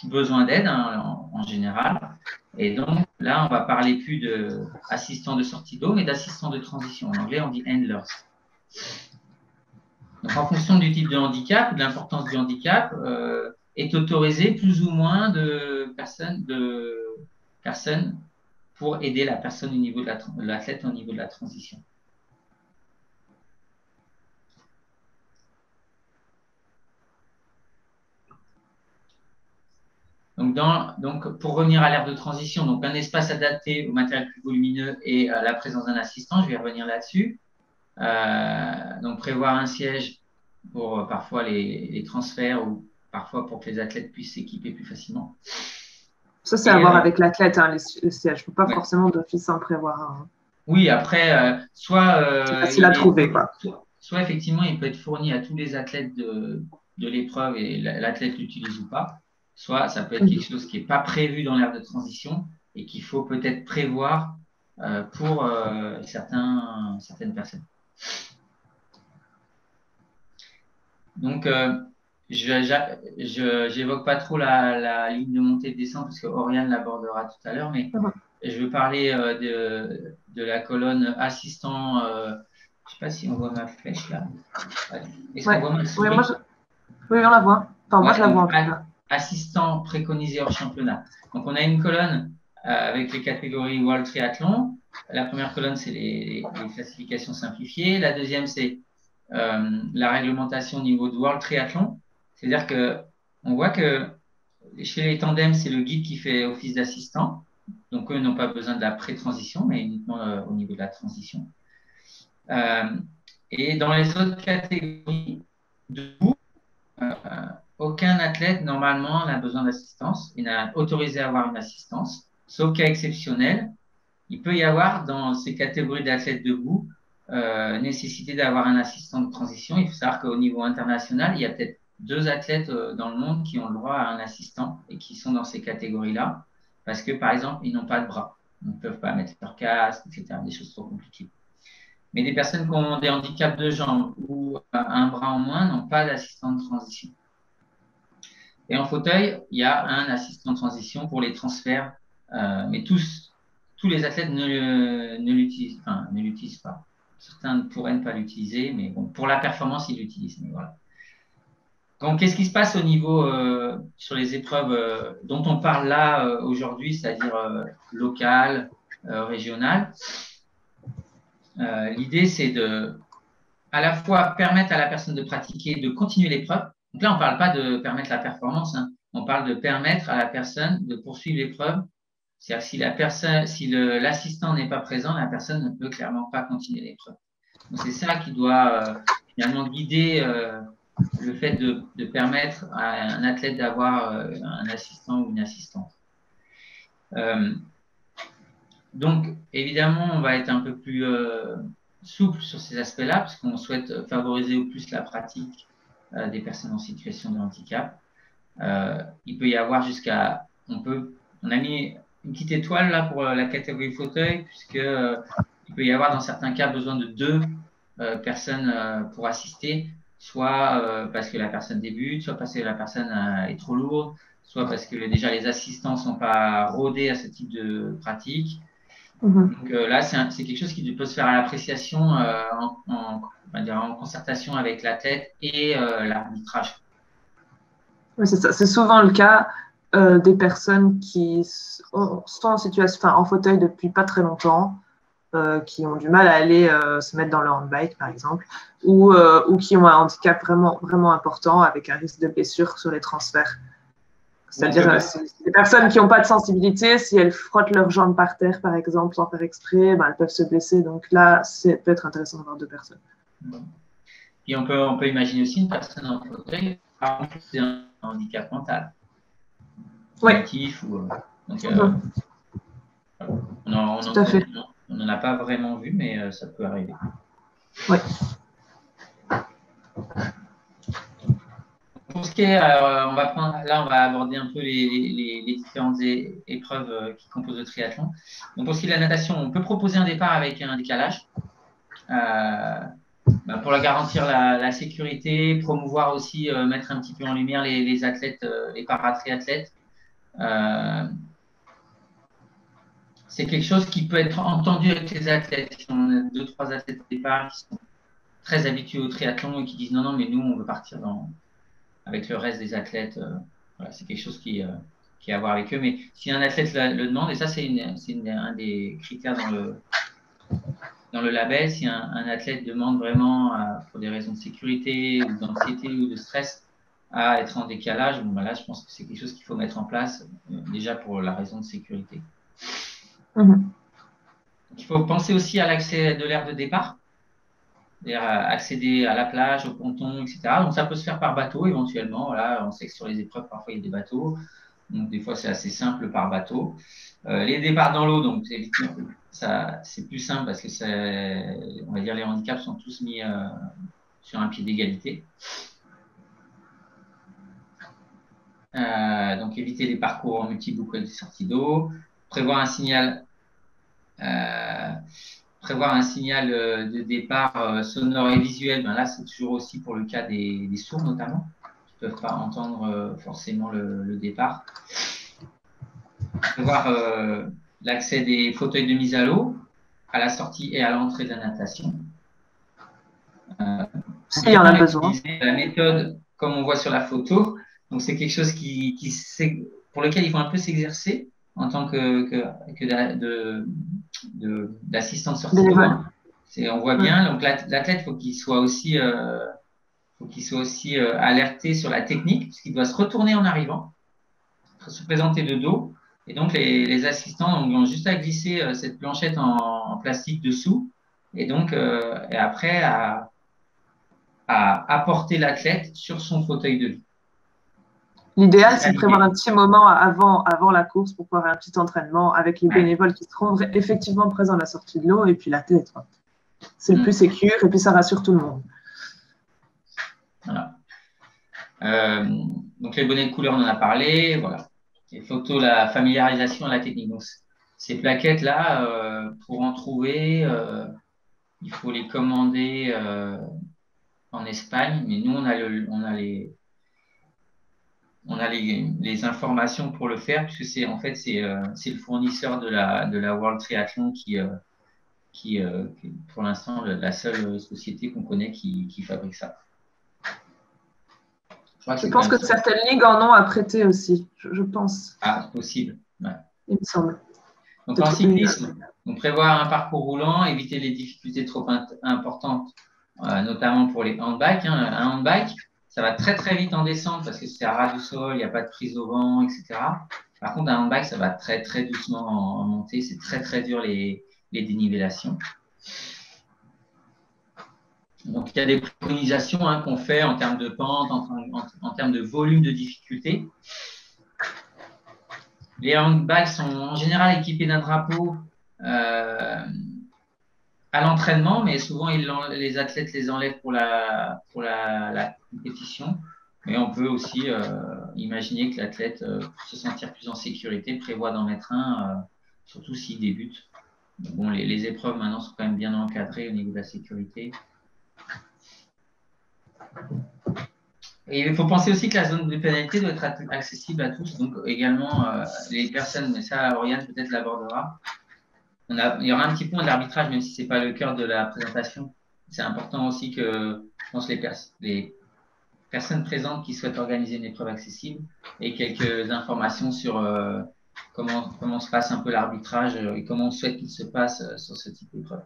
besoin d'aide en général. Et donc là, on va parler plus d'assistant de sortie d'eau, mais d'assistant de transition. En anglais, on dit handlers. Donc en fonction du type de handicap, de l'importance du handicap, est autorisé plus ou moins de personnes pour aider la personne au niveau de l'athlète au niveau de la transition. Donc, pour revenir à l'aire de transition, donc un espace adapté au matériel plus volumineux et à la présence d'un assistant, je vais revenir là-dessus. Donc, prévoir un siège pour parfois les transferts ou parfois pour que les athlètes puissent s'équiper plus facilement. Ça, c'est à voir avec l'athlète, hein, le siège. Il ne faut pas forcément d'office en prévoir un. Oui, après, soit… c'est facile à trouver, quoi. Soit effectivement, il peut être fourni à tous les athlètes de l'épreuve et l'athlète l'utilise ou pas. Soit ça peut être quelque chose qui n'est pas prévu dans l'aire de transition et qu'il faut peut-être prévoir pour certaines personnes. Donc, je n'évoque pas trop la ligne de montée et de descente parce que Oriane l'abordera tout à l'heure, mais je veux parler de la colonne assistant. Je ne sais pas si on voit ma flèche là. Est-ce qu'on voit ma souris? Oui, on la voit. Enfin, moi, je la vois. Assistant préconisé hors championnat. Donc, on a une colonne avec les catégories World Triathlon. La première colonne, c'est les classifications simplifiées. La deuxième, c'est la réglementation au niveau de World Triathlon. C'est-à-dire qu'on voit que chez les tandems, c'est le guide qui fait office d'assistant. Donc, eux n'ont pas besoin de la pré-transition, mais uniquement au niveau de la transition. Et dans les autres catégories, debout, aucun athlète, normalement, n'a besoin d'assistance. Il n'a autorisé à avoir une assistance, sauf cas exceptionnel. Il peut y avoir, dans ces catégories d'athlètes debout, nécessité d'avoir un assistant de transition. Il faut savoir qu'au niveau international, il y a peut-être 2 athlètes dans le monde qui ont le droit à un assistant et qui sont dans ces catégories-là parce que, par exemple, ils n'ont pas de bras. Ils ne peuvent pas mettre leur casque, etc. Des choses trop compliquées. Mais des personnes qui ont des handicaps de jambes ou un bras en moins n'ont pas d'assistant de transition. Et en fauteuil, il y a un assistant de transition pour les transferts, mais tous les athlètes ne l'utilisent pas. Certains pourraient ne pas l'utiliser, mais bon, pour la performance, ils l'utilisent. Mais voilà. Donc, qu'est-ce qui se passe au niveau sur les épreuves dont on parle là aujourd'hui, c'est-à-dire locales, régionales? L'idée, c'est de à la fois permettre à la personne de pratiquer, de continuer l'épreuve. Donc là, on ne parle pas de permettre la performance, hein. On parle de permettre à la personne de poursuivre l'épreuve. C'est-à-dire si l'assistant n'est pas présent, la personne ne peut clairement pas continuer l'épreuve. Donc c'est ça qui doit finalement guider le fait de permettre à un athlète d'avoir un assistant ou une assistante. Donc, évidemment, on va être un peu plus souple sur ces aspects-là, parce qu'on souhaite favoriser au plus la pratique des personnes en situation de handicap. Il peut y avoir jusqu'à… On a mis une petite étoile là pour la catégorie fauteuil, puisqu'il peut y avoir dans certains cas besoin de 2 personnes pour assister, soit parce que la personne débute, soit parce que la personne est trop lourde, soit parce que déjà les assistants ne sont pas rodés à ce type de pratique. Donc là, c'est quelque chose qui peut se faire à l'appréciation en concertation avec l'athlète et l'arbitrage. Oui, c'est ça. C'est souvent le cas des personnes qui sont en situation, en fauteuil depuis pas très longtemps, qui ont du mal à aller se mettre dans le handbike, par exemple, ou qui ont un handicap vraiment, vraiment important avec un risque de blessure sur les transferts. C'est-à-dire des personnes qui n'ont pas de sensibilité, si elles frottent leurs jambes par terre, par exemple, sans faire exprès, elles peuvent se blesser. Donc là, ça peut être intéressant d'avoir 2 personnes. Puis on peut imaginer aussi une personne en fauteuil qui a un handicap mental. Oui. On n'en a pas vraiment vu, mais ça peut arriver. Oui. Pour ce qui est, on va aborder un peu les différentes épreuves qui composent le triathlon. Donc, pour ce qui est de la natation, on peut proposer un départ avec un décalage pour garantir la sécurité, promouvoir aussi, mettre un petit peu en lumière les athlètes, les paratriathlètes. C'est quelque chose qui peut être entendu avec les athlètes. On a 2-3 athlètes au départ qui sont très habitués au triathlon et qui disent non, mais nous, on veut partir avec le reste des athlètes. Voilà, c'est quelque chose qui a à voir avec eux. Mais si un athlète le demande, et ça, c'est un des critères dans le label, si un athlète demande vraiment, pour des raisons de sécurité ou d'anxiété ou de stress, à être en décalage, là, je pense que c'est quelque chose qu'il faut mettre en place, déjà pour la raison de sécurité. Il faut penser aussi à l'accès de l'aire de départ, c'est-à-dire accéder à la plage, au ponton, etc. Donc ça peut se faire par bateau éventuellement. Voilà, on sait que sur les épreuves, parfois il y a des bateaux. Donc des fois c'est assez simple par bateau. Les départs dans l'eau, donc c'est plus simple parce que on va dire les handicaps sont tous mis sur un pied d'égalité. Donc éviter les parcours en multi-boucles de sortie d'eau, prévoir un signal de départ sonore et visuel. Là, c'est toujours aussi pour le cas des sourds notamment, qui ne peuvent pas entendre forcément le départ. Prévoir l'accès des fauteuils de mise à l'eau à la sortie et à l'entrée de la natation. Il y en a besoin. La méthode, comme on voit sur la photo, donc c'est quelque chose pour lequel il faut un peu s'exercer en tant d'assistant de sortie d'eau. On voit bien, donc l'athlète, faut qu'il soit aussi alerté sur la technique, parce qu'il doit se retourner en arrivant, se présenter de dos, et donc les assistants ont juste à glisser cette planchette en plastique dessous, et donc et après à apporter l'athlète sur son fauteuil de vie. L'idéal, c'est de prévoir un petit moment avant la course pour pouvoir un petit entraînement avec les bénévoles qui seront effectivement présents à la sortie de l'eau et puis l'athlète. C'est le plus sécure et puis ça rassure tout le monde. Voilà. Donc, les bonnets de couleur, on en a parlé. Voilà. Les photos, la familiarisation à la technique. Donc, ces plaquettes-là, pour en trouver, il faut les commander en Espagne. Mais nous, on a les informations pour le faire, puisque c'est en fait c'est le fournisseur de la World Triathlon qui pour l'instant la seule société qu'on connaît qui fabrique ça. Je pense que certaines ligues en ont à prêter aussi, je pense. Ah, c'est possible. Ouais. Il me semble. Donc en cyclisme, on prévoit un parcours roulant, éviter les difficultés trop importantes, notamment pour les handbikes. Un handbike, ça va très très vite en descente parce que c'est à ras du sol, il n'y a pas de prise au vent, etc. Par contre, un handbike, ça va très très doucement en montée. C'est très très dur les dénivellations. Donc il y a des préconisations qu'on fait en termes de pente, en termes de volume de difficulté. Les handbikes sont en général équipés d'un drapeau à l'entraînement, mais souvent les athlètes les enlèvent pour la compétition. Mais on peut aussi imaginer que l'athlète, pour se sentir plus en sécurité, prévoit d'en mettre un, surtout s'il débute. Bon, les épreuves maintenant sont quand même bien encadrées au niveau de la sécurité. Et il faut penser aussi que la zone de pénalité doit être accessible à tous, donc également les personnes, mais ça, Oriane peut-être l'abordera. Il y aura un petit point d'arbitrage, même si ce n'est pas le cœur de la présentation. C'est important aussi que, je pense, les personnes présentes qui souhaitent organiser une épreuve accessible aient quelques informations sur comment se passe un peu l'arbitrage et comment on souhaite qu'il se passe sur ce type d'épreuve.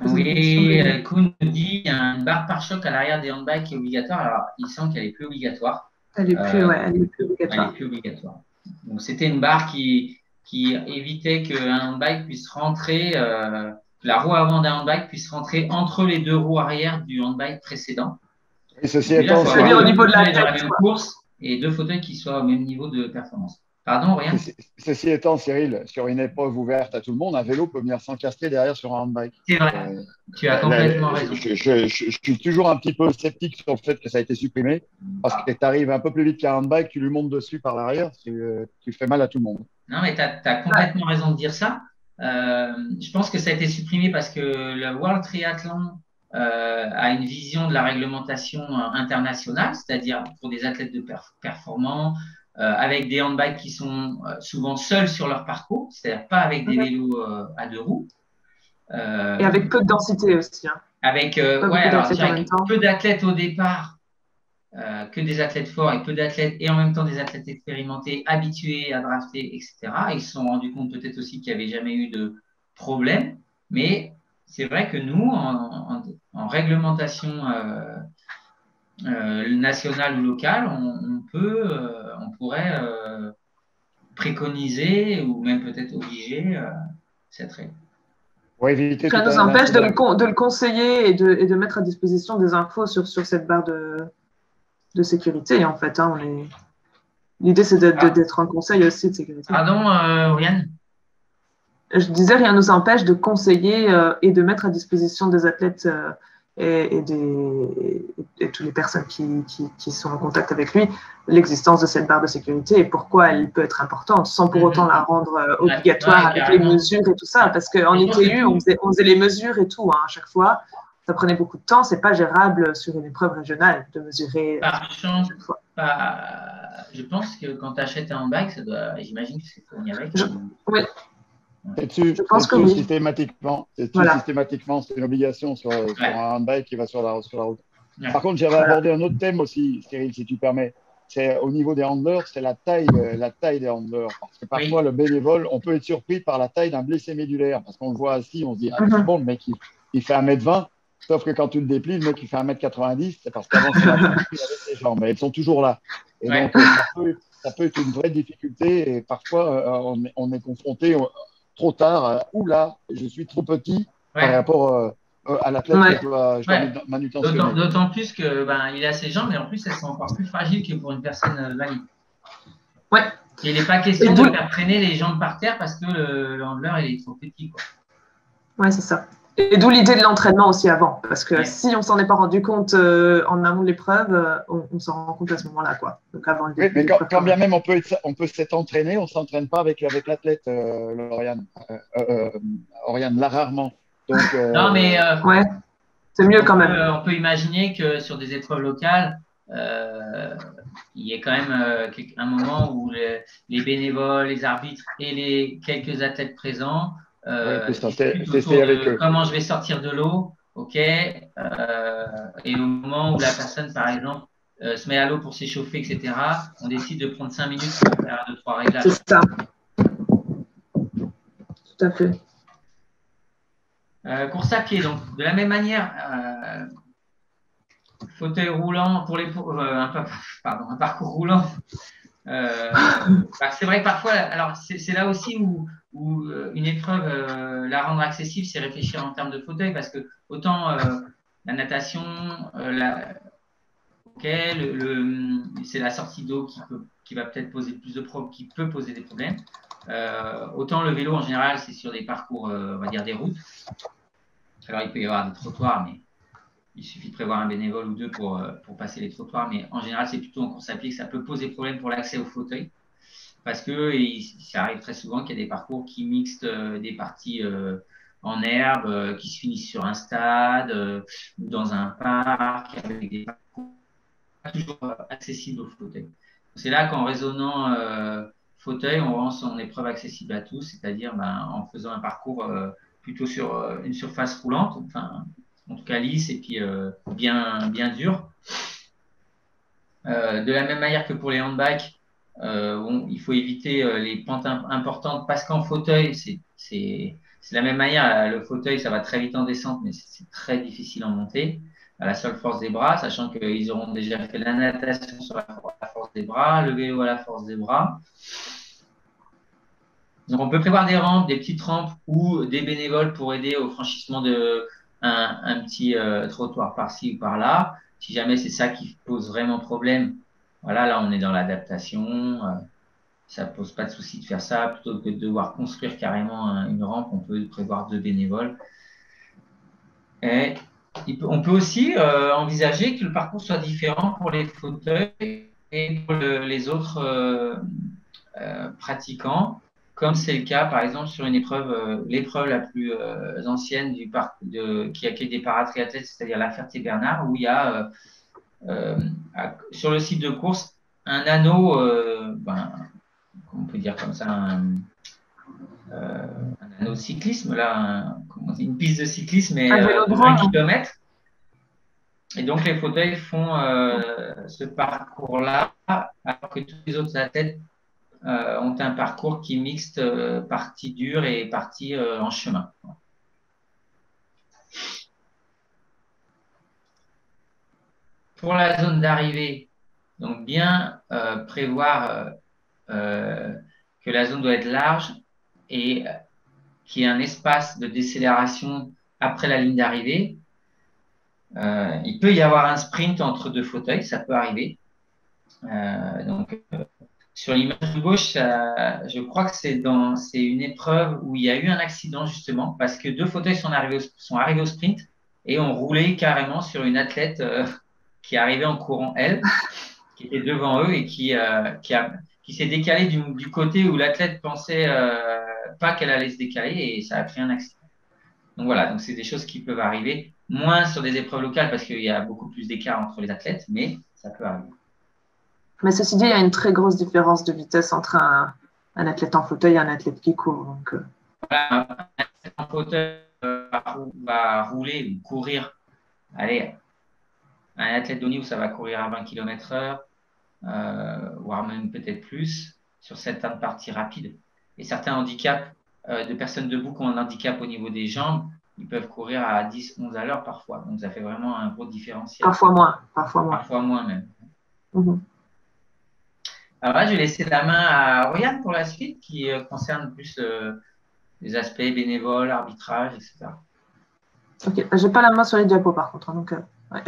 Oui, Kuhn nous dit qu'il y a une barre pare-choc à l'arrière des handbikes qui est obligatoire. Alors, il semble qu'elle n'est plus obligatoire. Elle n'est plus, elle est plus obligatoire. Elle est plus obligatoire. Donc, c'était une barre qui évitait qu'un handbike puisse rentrer, la roue avant d'un handbike puisse rentrer entre les deux roues arrière du handbike précédent. Et ceci étant, c'est au niveau de la tête, course et deux fauteuils qui soient au même niveau de performance. Pardon, rien. Ceci étant, Cyril, sur une épreuve ouverte à tout le monde, un vélo peut venir s'encastrer derrière sur un handbike. C'est vrai. Tu as complètement raison. Je suis toujours un petit peu sceptique sur le fait que ça a été supprimé, parce que tu arrives un peu plus vite qu'un handbike, tu lui montes dessus par l'arrière, tu fais mal à tout le monde. Non, mais tu as complètement raison de dire ça. Je pense que ça a été supprimé parce que le World Triathlon a une vision de la réglementation internationale, c'est-à-dire pour des athlètes de performants, avec des handbikes qui sont souvent seuls sur leur parcours, c'est-à-dire pas avec des vélos à deux roues. Et avec peu de densité aussi. Avec peu d'athlètes au départ, que des athlètes forts et peu d'athlètes, et en même temps des athlètes expérimentés, habitués à drafter, etc. Ils se sont rendus compte peut-être aussi qu'il n'y avait jamais eu de problème, mais c'est vrai que nous, en réglementation nationale ou locale, on pourrait préconiser ou même peut-être obliger cette règle. Ça nous empêche de le conseiller et de mettre à disposition des infos sur cette barre de sécurité, en fait. L'idée, c'est d'être un conseil aussi de sécurité. Pardon, Oriane? Je disais, rien ne nous empêche de conseiller et de mettre à disposition des athlètes et toutes les personnes qui sont en contact avec lui l'existence de cette barre de sécurité et pourquoi elle peut être importante, sans pour autant la rendre obligatoire avec les mesures et tout ça. Parce qu'en ITU, on faisait les mesures et tout à chaque fois. Ça prenait beaucoup de temps. C'est pas gérable sur une épreuve régionale de mesurer chaque fois. Je pense que quand tu achètes un handbike, j'imagine que c'est fourni avec. Oui. Je pense que oui. Systématiquement, c'est une obligation sur un handbike qui va sur la route. Ouais. Par contre, j'avais abordé un autre thème aussi, Cyril, si tu permets. C'est au niveau des handlers, c'est la taille des handlers. Parce que parfois, le bénévole, on peut être surpris par la taille d'un blessé médulaire. Parce qu'on le voit assis, on se dit, c'est bon, le mec, il fait 1m20. Sauf que quand tu le déplies, le mec, il fait 1m90. C'est parce qu'avant, il avait ses jambes. Mais elles sont toujours là. Et donc, ça peut être une vraie difficulté. Et parfois, on est confronté trop tard. Oula, je suis trop petit par rapport à l'athlète que je dois manutentionner. D'autant plus qu'il a ses jambes, mais en plus, elles sont encore plus fragiles que pour une personne valide. Ouais. Il n'est pas question de faire traîner les jambes par terre parce que le handler, il est trop petit. Ouais, c'est ça. Et d'où l'idée de l'entraînement aussi avant, parce que Ouais. si on s'en est pas rendu compte en amont de l'épreuve, on s'en rend compte à ce moment-là, quoi. Donc avant le Oui, début mais de l'épreuve. quand bien même on peut s'être entraîné, on ne s'entraîne pas avec l'athlète, Lauriane. Oriane, là rarement. Donc, Non, mais Ouais, c'est mieux quand même. on peut imaginer que sur des épreuves locales, euh, il y ait quand même un moment où les bénévoles, les arbitres et les quelques athlètes présents ouais, c'est ça, discutent tester autour avec de eux. comment je vais sortir de l'eau, ok, et au moment où la personne, par exemple, se met à l'eau pour s'échauffer, etc., on décide de prendre 5 minutes pour faire 2-3 réglages. C'est ça. Tout à fait. Course à pied, donc de la même manière, fauteuil roulant pour un parcours roulant. C'est vrai que parfois, alors c'est là aussi où une épreuve, la rendre accessible, c'est réfléchir en termes de fauteuil, parce que autant la natation, c'est la sortie d'eau qui va peut-être poser plus de problèmes, qui peut poser des problèmes. Autant le vélo en général, c'est sur des parcours, on va dire des routes. Alors il peut y avoir des trottoirs, mais il suffit de prévoir un bénévole ou deux pour passer les trottoirs, mais en général, c'est plutôt en course à pied que ça peut poser problème pour l'accès au fauteuil, parce que ça arrive très souvent qu'il y a des parcours qui mixent des parties en herbe, qui se finissent sur un stade ou dans un parc, avec des parcours pas toujours accessibles au fauteuil. C'est là qu'en raisonnant fauteuil, on rend son épreuve accessible à tous, c'est-à-dire en faisant un parcours plutôt sur une surface roulante, enfin, en tout cas lisse et puis bien dur. De la même manière que pour les handbikes, il faut éviter les pentes importantes parce qu'en fauteuil, c'est la même manière. Le fauteuil, ça va très vite en descente, mais c'est très difficile en montée à la seule force des bras, sachant qu'ils auront déjà fait la natation sur la force des bras, le vélo à la force des bras. Donc, on peut prévoir des rampes, des petites rampes ou des bénévoles pour aider au franchissement un petit trottoir par-ci ou par-là. Si jamais c'est ça qui pose vraiment problème, voilà, là, on est dans l'adaptation. Ça ne pose pas de souci de faire ça. Plutôt que de devoir construire carrément une rampe, on peut prévoir 2 bénévoles. Et on peut aussi envisager que le parcours soit différent pour les fauteuils et pour les autres pratiquants, comme c'est le cas, par exemple, sur une épreuve, l'épreuve la plus ancienne qui accueille des paratriathlètes, c'est-à-dire la Ferté-Bernard, où il y a sur le site de course un anneau, on peut dire comme ça, un anneau de cyclisme, là, une piste de cyclisme de 20 km. Et donc, les fauteuils font ce parcours-là, alors que tous les autres athlètes ont un parcours qui est mixte, partie dure et partie en chemin. Pour la zone d'arrivée, donc bien prévoir que la zone doit être large et qu'il y ait un espace de décélération après la ligne d'arrivée. Il peut y avoir un sprint entre 2 fauteuils, ça peut arriver. Sur l'image de gauche, je crois que c'est une épreuve où il y a eu un accident justement parce que 2 fauteuils sont arrivés au sprint et ont roulé carrément sur une athlète qui arrivait en courant, elle, qui était devant eux et qui s'est décalée du côté où l'athlète pensait pas qu'elle allait se décaler et ça a créé un accident. Donc voilà, donc c'est des choses qui peuvent arriver, moins sur des épreuves locales parce qu'il y a beaucoup plus d'écart entre les athlètes, mais ça peut arriver. Mais ceci dit, il y a une très grosse différence de vitesse entre un athlète en fauteuil et un athlète qui court. Donc, voilà, un athlète en fauteuil va rouler ou courir. Allez, un athlète de haut niveau, ça va courir à 20 km/h, voire même peut-être plus, sur certaines parties rapides. Et certains handicaps de personnes debout qui ont un handicap au niveau des jambes, ils peuvent courir à 10, 11 à l'heure parfois. Donc, ça fait vraiment un gros différentiel. Parfois moins. Parfois moins même. Mm-hmm. Alors là, je vais laisser la main à Oriane pour la suite, qui concerne plus les aspects bénévoles, arbitrage, etc. Ok, je n'ai pas la main sur les diapos par contre. Donc, ouais.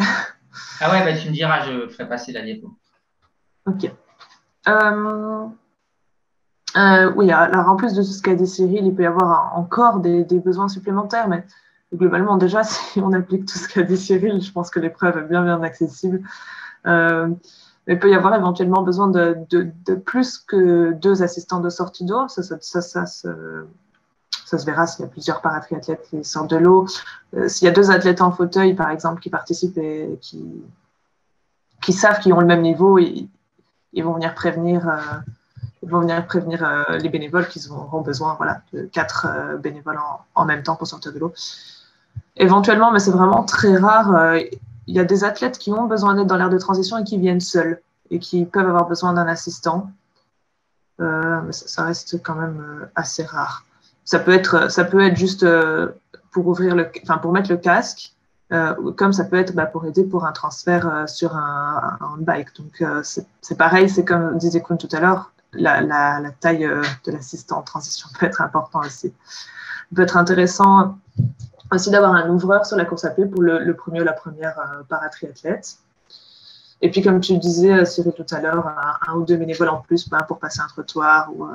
Ah ouais, tu me diras, je ferai passer la diapo. Ok. Oui, alors en plus de tout ce qu'a dit Cyril, il peut y avoir encore des besoins supplémentaires, mais globalement, déjà, si on applique tout ce qu'a dit Cyril, je pense que l'épreuve est bien, bien accessible. Mais il peut y avoir éventuellement besoin de plus que 2 assistants de sortie d'eau. Ça se verra s'il y a plusieurs paratriathlètes qui sortent de l'eau. S'il y a 2 athlètes en fauteuil, par exemple, qui participent et qui savent qu'ils ont le même niveau, ils vont venir prévenir, les bénévoles qu'ils auront besoin, voilà, de 4 bénévoles en même temps pour sortir de l'eau. Éventuellement, mais c'est vraiment très rare. Il y a des athlètes qui ont besoin d'aide dans l'aire de transition et qui viennent seuls et qui peuvent avoir besoin d'un assistant. Mais ça reste quand même assez rare. Ça peut être juste pour mettre le casque, comme ça peut être pour aider pour un transfert sur un bike. Donc c'est pareil, c'est comme disait Koen tout à l'heure, la taille de l'assistant en transition peut être important aussi. Il peut être intéressant aussi d'avoir un ouvreur sur la course à pied pour le premier ou la première paratriathlète. Et puis, comme tu disais, Cyril, tout à l'heure, un ou 2 bénévoles en plus pour passer un trottoir ou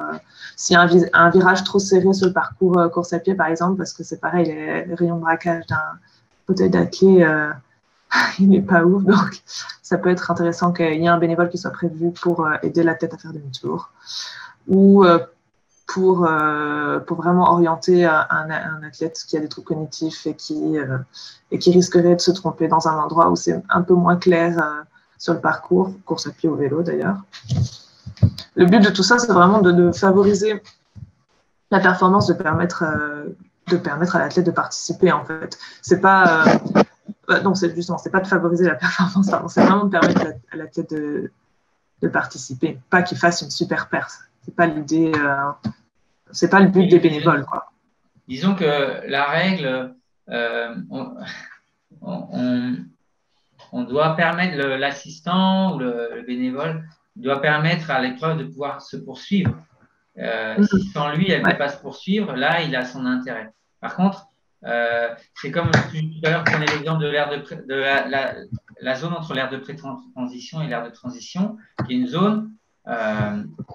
s'il y a un virage trop serré sur le parcours course à pied, par exemple, parce que c'est pareil, les rayons de braquage d'un fauteuil d'athlète, il n'est pas ouf. Donc, ça peut être intéressant qu'il y ait un bénévole qui soit prévu pour aider l'athlète à faire demi-tour ou pour vraiment orienter un athlète qui a des troubles cognitifs et qui risquerait de se tromper dans un endroit où c'est un peu moins clair sur le parcours, course à pied ou vélo d'ailleurs. Le but de tout ça, c'est vraiment de favoriser la performance, de permettre à l'athlète de participer en fait. C'est pas non, c'est pas de favoriser la performance, c'est vraiment de permettre à l'athlète de participer, pas qu'il fasse une super perce. C'est pas l'idée, c'est pas le but des bénévoles, quoi. Disons que la règle, on doit permettre l'assistant ou le bénévole doit permettre à l'épreuve de pouvoir se poursuivre. Si sans lui, elle ne peut pas se poursuivre, là, il a son intérêt. Par contre, c'est comme tout à l'heure, prenez l'exemple de la zone entre l'aire de pré-transition et l'aire de transition, qui est une zone,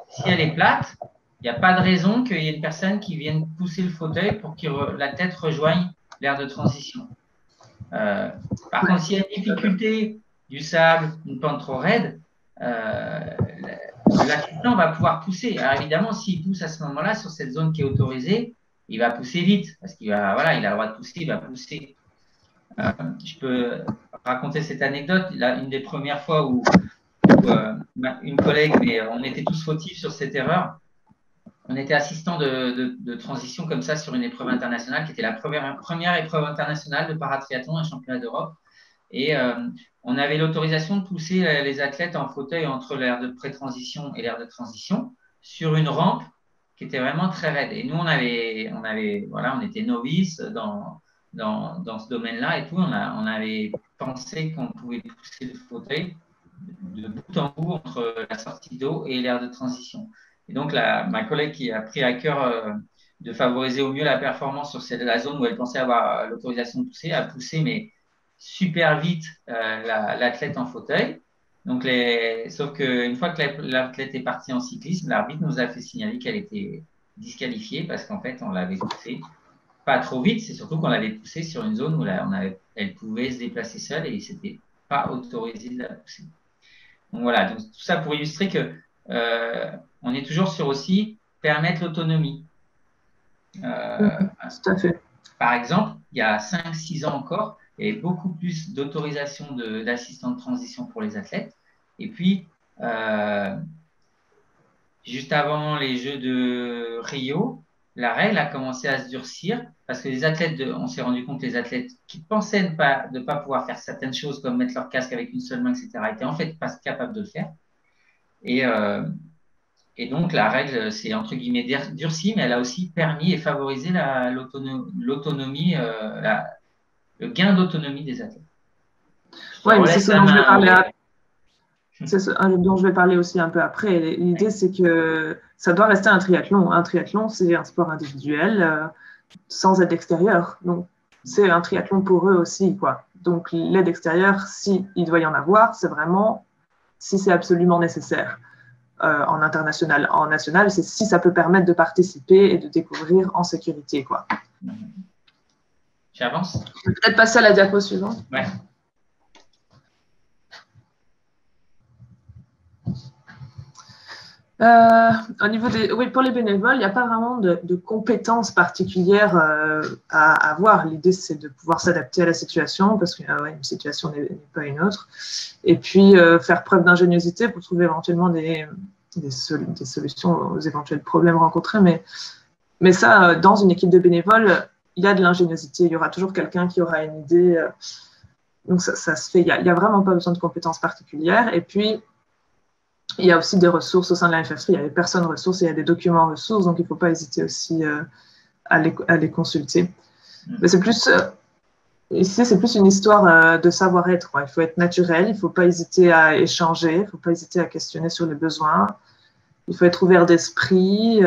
si elle est plate, il n'y a pas de raison qu'il y ait une personne qui vienne pousser le fauteuil pour que la tête rejoigne l'aire de transition. Par contre, s'il y a une difficulté, du sable, une pente trop raide, l'assistant va pouvoir pousser. Alors évidemment, s'il pousse à ce moment-là sur cette zone qui est autorisée, il va pousser vite parce qu'il a le droit de pousser, il va pousser. Je peux raconter cette anecdote. Une des premières fois où une collègue, mais on était tous fautifs sur cette erreur. On était assistant de transition comme ça sur une épreuve internationale qui était la première épreuve internationale de paratriathlon, un championnat d'Europe. Et on avait l'autorisation de pousser les athlètes en fauteuil entre l'aire de pré-transition et l'aire de transition sur une rampe qui était vraiment très raide. Et nous, on était novices dans ce domaine-là et tout. On avait pensé qu'on pouvait pousser le fauteuil de bout en bout entre la sortie d'eau et l'aire de transition. Et donc, ma collègue qui a pris à cœur de favoriser au mieux la performance sur la zone où elle pensait avoir l'autorisation de pousser, a poussé, mais super vite l'athlète en fauteuil. Donc, sauf qu'une fois que l'athlète est partie en cyclisme, l'arbitre nous a fait signaler qu'elle était disqualifiée parce qu'en fait, on l'avait poussée pas trop vite. C'est surtout qu'on l'avait poussée sur une zone où elle pouvait se déplacer seule et c'était pas autorisé de la pousser. Donc voilà, donc, tout ça pour illustrer que on est toujours sur aussi permettre l'autonomie. Tout à fait. Par exemple, il y a 5-6 ans encore, il y avait beaucoup plus d'autorisation d'assistants de transition pour les athlètes. Et puis, juste avant les Jeux de Rio, la règle a commencé à se durcir parce que on s'est rendu compte que les athlètes qui pensaient ne pas pouvoir faire certaines choses comme mettre leur casque avec une seule main, etc., étaient en fait pas capables de le faire. Et donc, la règle s'est entre guillemets durcie, mais elle a aussi permis et favorisé l'autonomie, le gain d'autonomie des athlètes. Oui, c'est ce dont je vais parler C'est ce dont je vais parler aussi un peu après. L'idée, c'est que ça doit rester un triathlon. Un triathlon, c'est un sport individuel sans aide extérieure. Donc, c'est un triathlon pour eux aussi, quoi. Donc, l'aide extérieure, si il doit y en avoir, c'est vraiment si c'est absolument nécessaire. En international. En national, c'est si ça peut permettre de participer et de découvrir en sécurité, quoi. J'avance. Je vais peut-être passer à la diapo suivante. Ouais. Au niveau oui, pour les bénévoles, il n'y a pas vraiment de compétences particulières à avoir. L'idée, c'est de pouvoir s'adapter à la situation parce qu'une situation n'est pas une autre. Et puis, faire preuve d'ingéniosité pour trouver éventuellement des solutions aux éventuels problèmes rencontrés. Mais ça, dans une équipe de bénévoles, il y a de l'ingéniosité. Il y aura toujours quelqu'un qui aura une idée. Donc, ça se fait. Il n'y a vraiment pas besoin de compétences particulières. Et puis, il y a aussi des ressources au sein de la FF3. Il y a des personnes ressources et il y a des documents ressources. Donc, il ne faut pas hésiter aussi à les consulter. Mais c'est plus... Ici, c'est plus une histoire de savoir-être. Il faut être naturel. Il ne faut pas hésiter à échanger. Il ne faut pas hésiter à questionner sur les besoins. Il faut être ouvert d'esprit.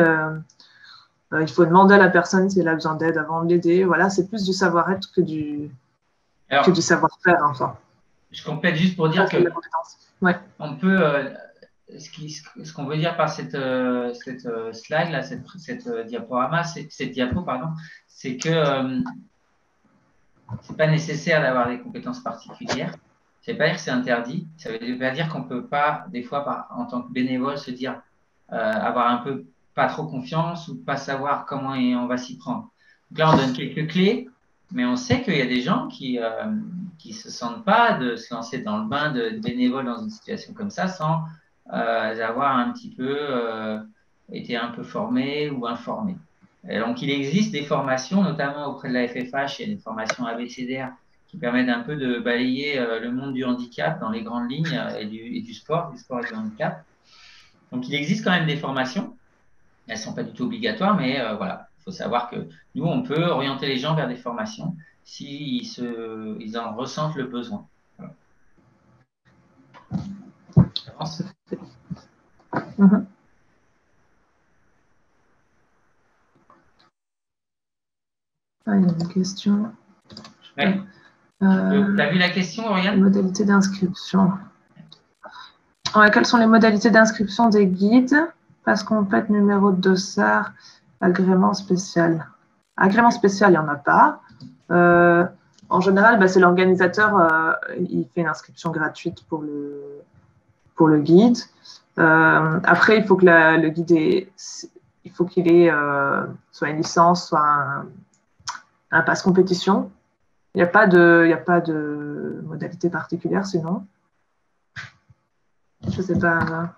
Il faut demander à la personne si elle a besoin d'aide avant de l'aider. Voilà, c'est plus du savoir-être que du savoir-faire. Enfin. Je complète juste pour dire que ouais. on peut, ce qu'on veut dire par cette slide là, cette diaporama, cette diapo, pardon, c'est que c'est pas nécessaire d'avoir des compétences particulières. Ça ne veut pas dire que c'est interdit. Ça veut pas dire qu'on peut pas, des fois, en tant que bénévole, se dire avoir un peu pas trop confiance ou pas savoir comment on va s'y prendre. Donc là, on donne quelques clés, mais on sait qu'il y a des gens qui se sentent pas de se lancer dans le bain de bénévole dans une situation comme ça sans avoir un petit peu été un peu formé ou informé. Et donc, il existe des formations, notamment auprès de la FFH, il y a des formations ABCDR qui permettent un peu de balayer le monde du handicap dans les grandes lignes et du sport et du handicap. Donc, il existe quand même des formations. Elles ne sont pas du tout obligatoires, mais voilà, il faut savoir que nous, on peut orienter les gens vers des formations s'ils en ressentent le besoin. Voilà. Il y a une question. Ouais. Tu as vu la question, Oriane? Modalité d'inscription. Ouais, quelles sont les modalités d'inscription des guides? Parce qu'on peut être numéro de dossard, agrément spécial. Agrément spécial, il n'y en a pas. En général, c'est l'organisateur, il fait une inscription gratuite pour le guide. Après, il faut que le guide qu'il ait soit une licence, soit un pass compétition. Il n'y a pas de modalité particulière sinon. Je ne sais pas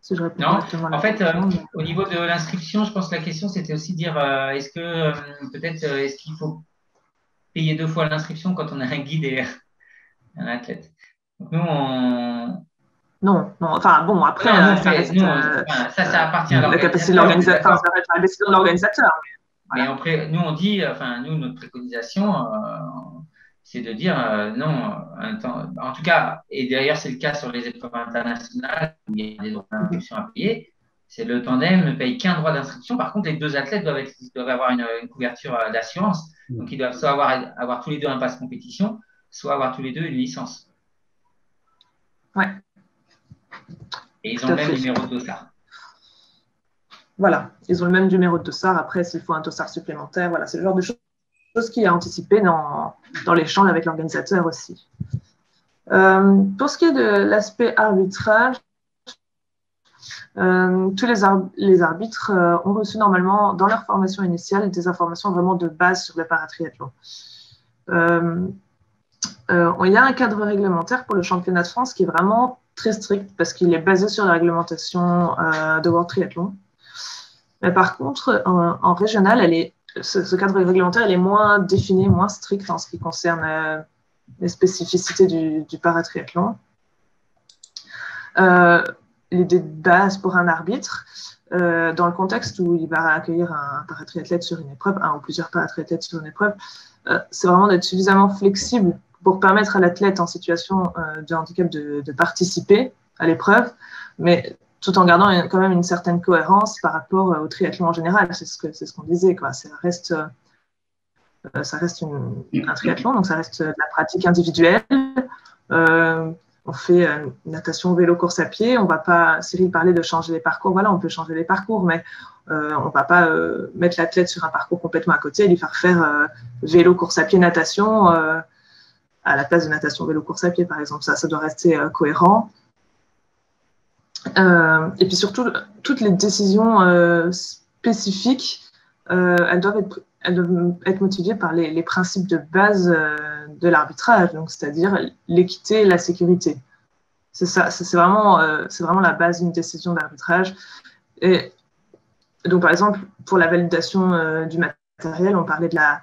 si je réponds directement à la question. En fait, au niveau de l'inscription, je pense que la question, c'était aussi de dire est-ce qu'il faut payer 2 fois l'inscription quand on a un guide et un athlète? Donc, nous, Non. Enfin, bon, après, ça appartient à l'organisateur. La capacité de l'organisateur, ça reste la décision de l'organisateur. Mais après, nous, on dit, notre préconisation, c'est de dire non, en tout cas, et d'ailleurs, c'est le cas sur les épreuves internationales où il y a des droits d'inscription à payer, c'est le tandem ne paye qu'un droit d'inscription. Par contre, les 2 athlètes doivent avoir une couverture d'assurance. Donc, ils doivent soit avoir tous les 2 un pass compétition, soit avoir tous les 2 une licence. Ouais. Et ils ont le même numéro de dossard. Voilà, ils ont le même numéro de dossard. Après, s'il faut un dossard supplémentaire, voilà, c'est le genre de choses qui est anticipé dans l'échange avec l'organisateur aussi. Pour ce qui est de l'aspect arbitrage, tous les arbitres ont reçu normalement dans leur formation initiale des informations vraiment de base sur le paratriathlon. Il y a un cadre réglementaire pour le championnat de France qui est vraiment très strict parce qu'il est basé sur la réglementation de World Triathlon. Mais par contre, en régional, ce cadre réglementaire est moins défini, moins strict en ce qui concerne les spécificités du paratriathlon. L'idée de base pour un arbitre, dans le contexte où il va accueillir un paratriathlète sur une épreuve, un ou plusieurs paratriathlètes sur une épreuve, c'est vraiment d'être suffisamment flexible pour permettre à l'athlète en situation de handicap de participer à l'épreuve, mais tout en gardant quand même une certaine cohérence par rapport au triathlon en général. C'est ce qu'on disait, quoi. Ça reste un triathlon, donc ça reste de la pratique individuelle. on fait natation, vélo, course à pied. On va pas, Cyril parlait de changer les parcours. Voilà, on peut changer les parcours, mais on ne va pas mettre l'athlète sur un parcours complètement à côté et lui faire vélo, course à pied, natation à la place de natation, vélo, course à pied, par exemple. Ça doit rester cohérent. Et puis surtout, toutes les décisions spécifiques, elles doivent être motivées par les principes de base de l'arbitrage, donc c'est-à-dire l'équité et la sécurité. C'est ça, c'est vraiment la base d'une décision d'arbitrage. Et donc, par exemple, pour la validation du matériel, on parlait de la...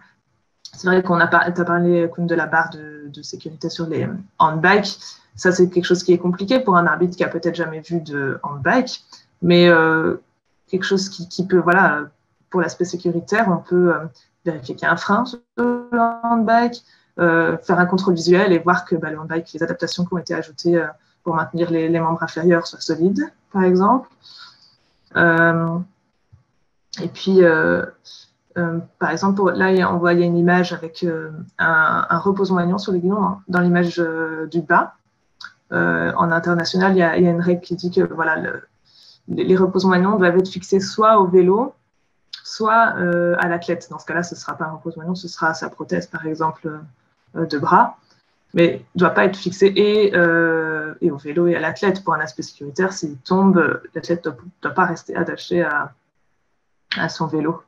C'est vrai qu'on a parlé de la barre de sécurité sur les handbikes. Ça, c'est quelque chose qui est compliqué pour un arbitre qui a peut-être jamais vu de handbike, mais quelque chose qui peut, voilà, pour l'aspect sécuritaire, on peut vérifier qu'il y a un frein sur le handbike, faire un contrôle visuel et voir que le handbike, les adaptations qui ont été ajoutées pour maintenir les membres inférieurs soient solides, par exemple. Et puis, par exemple, là, on voit il y a une image avec un repose-moignon sur les guidons dans l'image du bas. En international, il y a une règle qui dit que voilà, les repose-moignons doivent être fixés soit au vélo, soit à l'athlète. Dans ce cas-là, ce ne sera pas un repose-moignon, ce sera sa prothèse, par exemple, de bras. Mais ne doit pas être fixé et au vélo et à l'athlète. Pour un aspect sécuritaire, s'il tombe, l'athlète ne doit pas rester attaché à son vélo.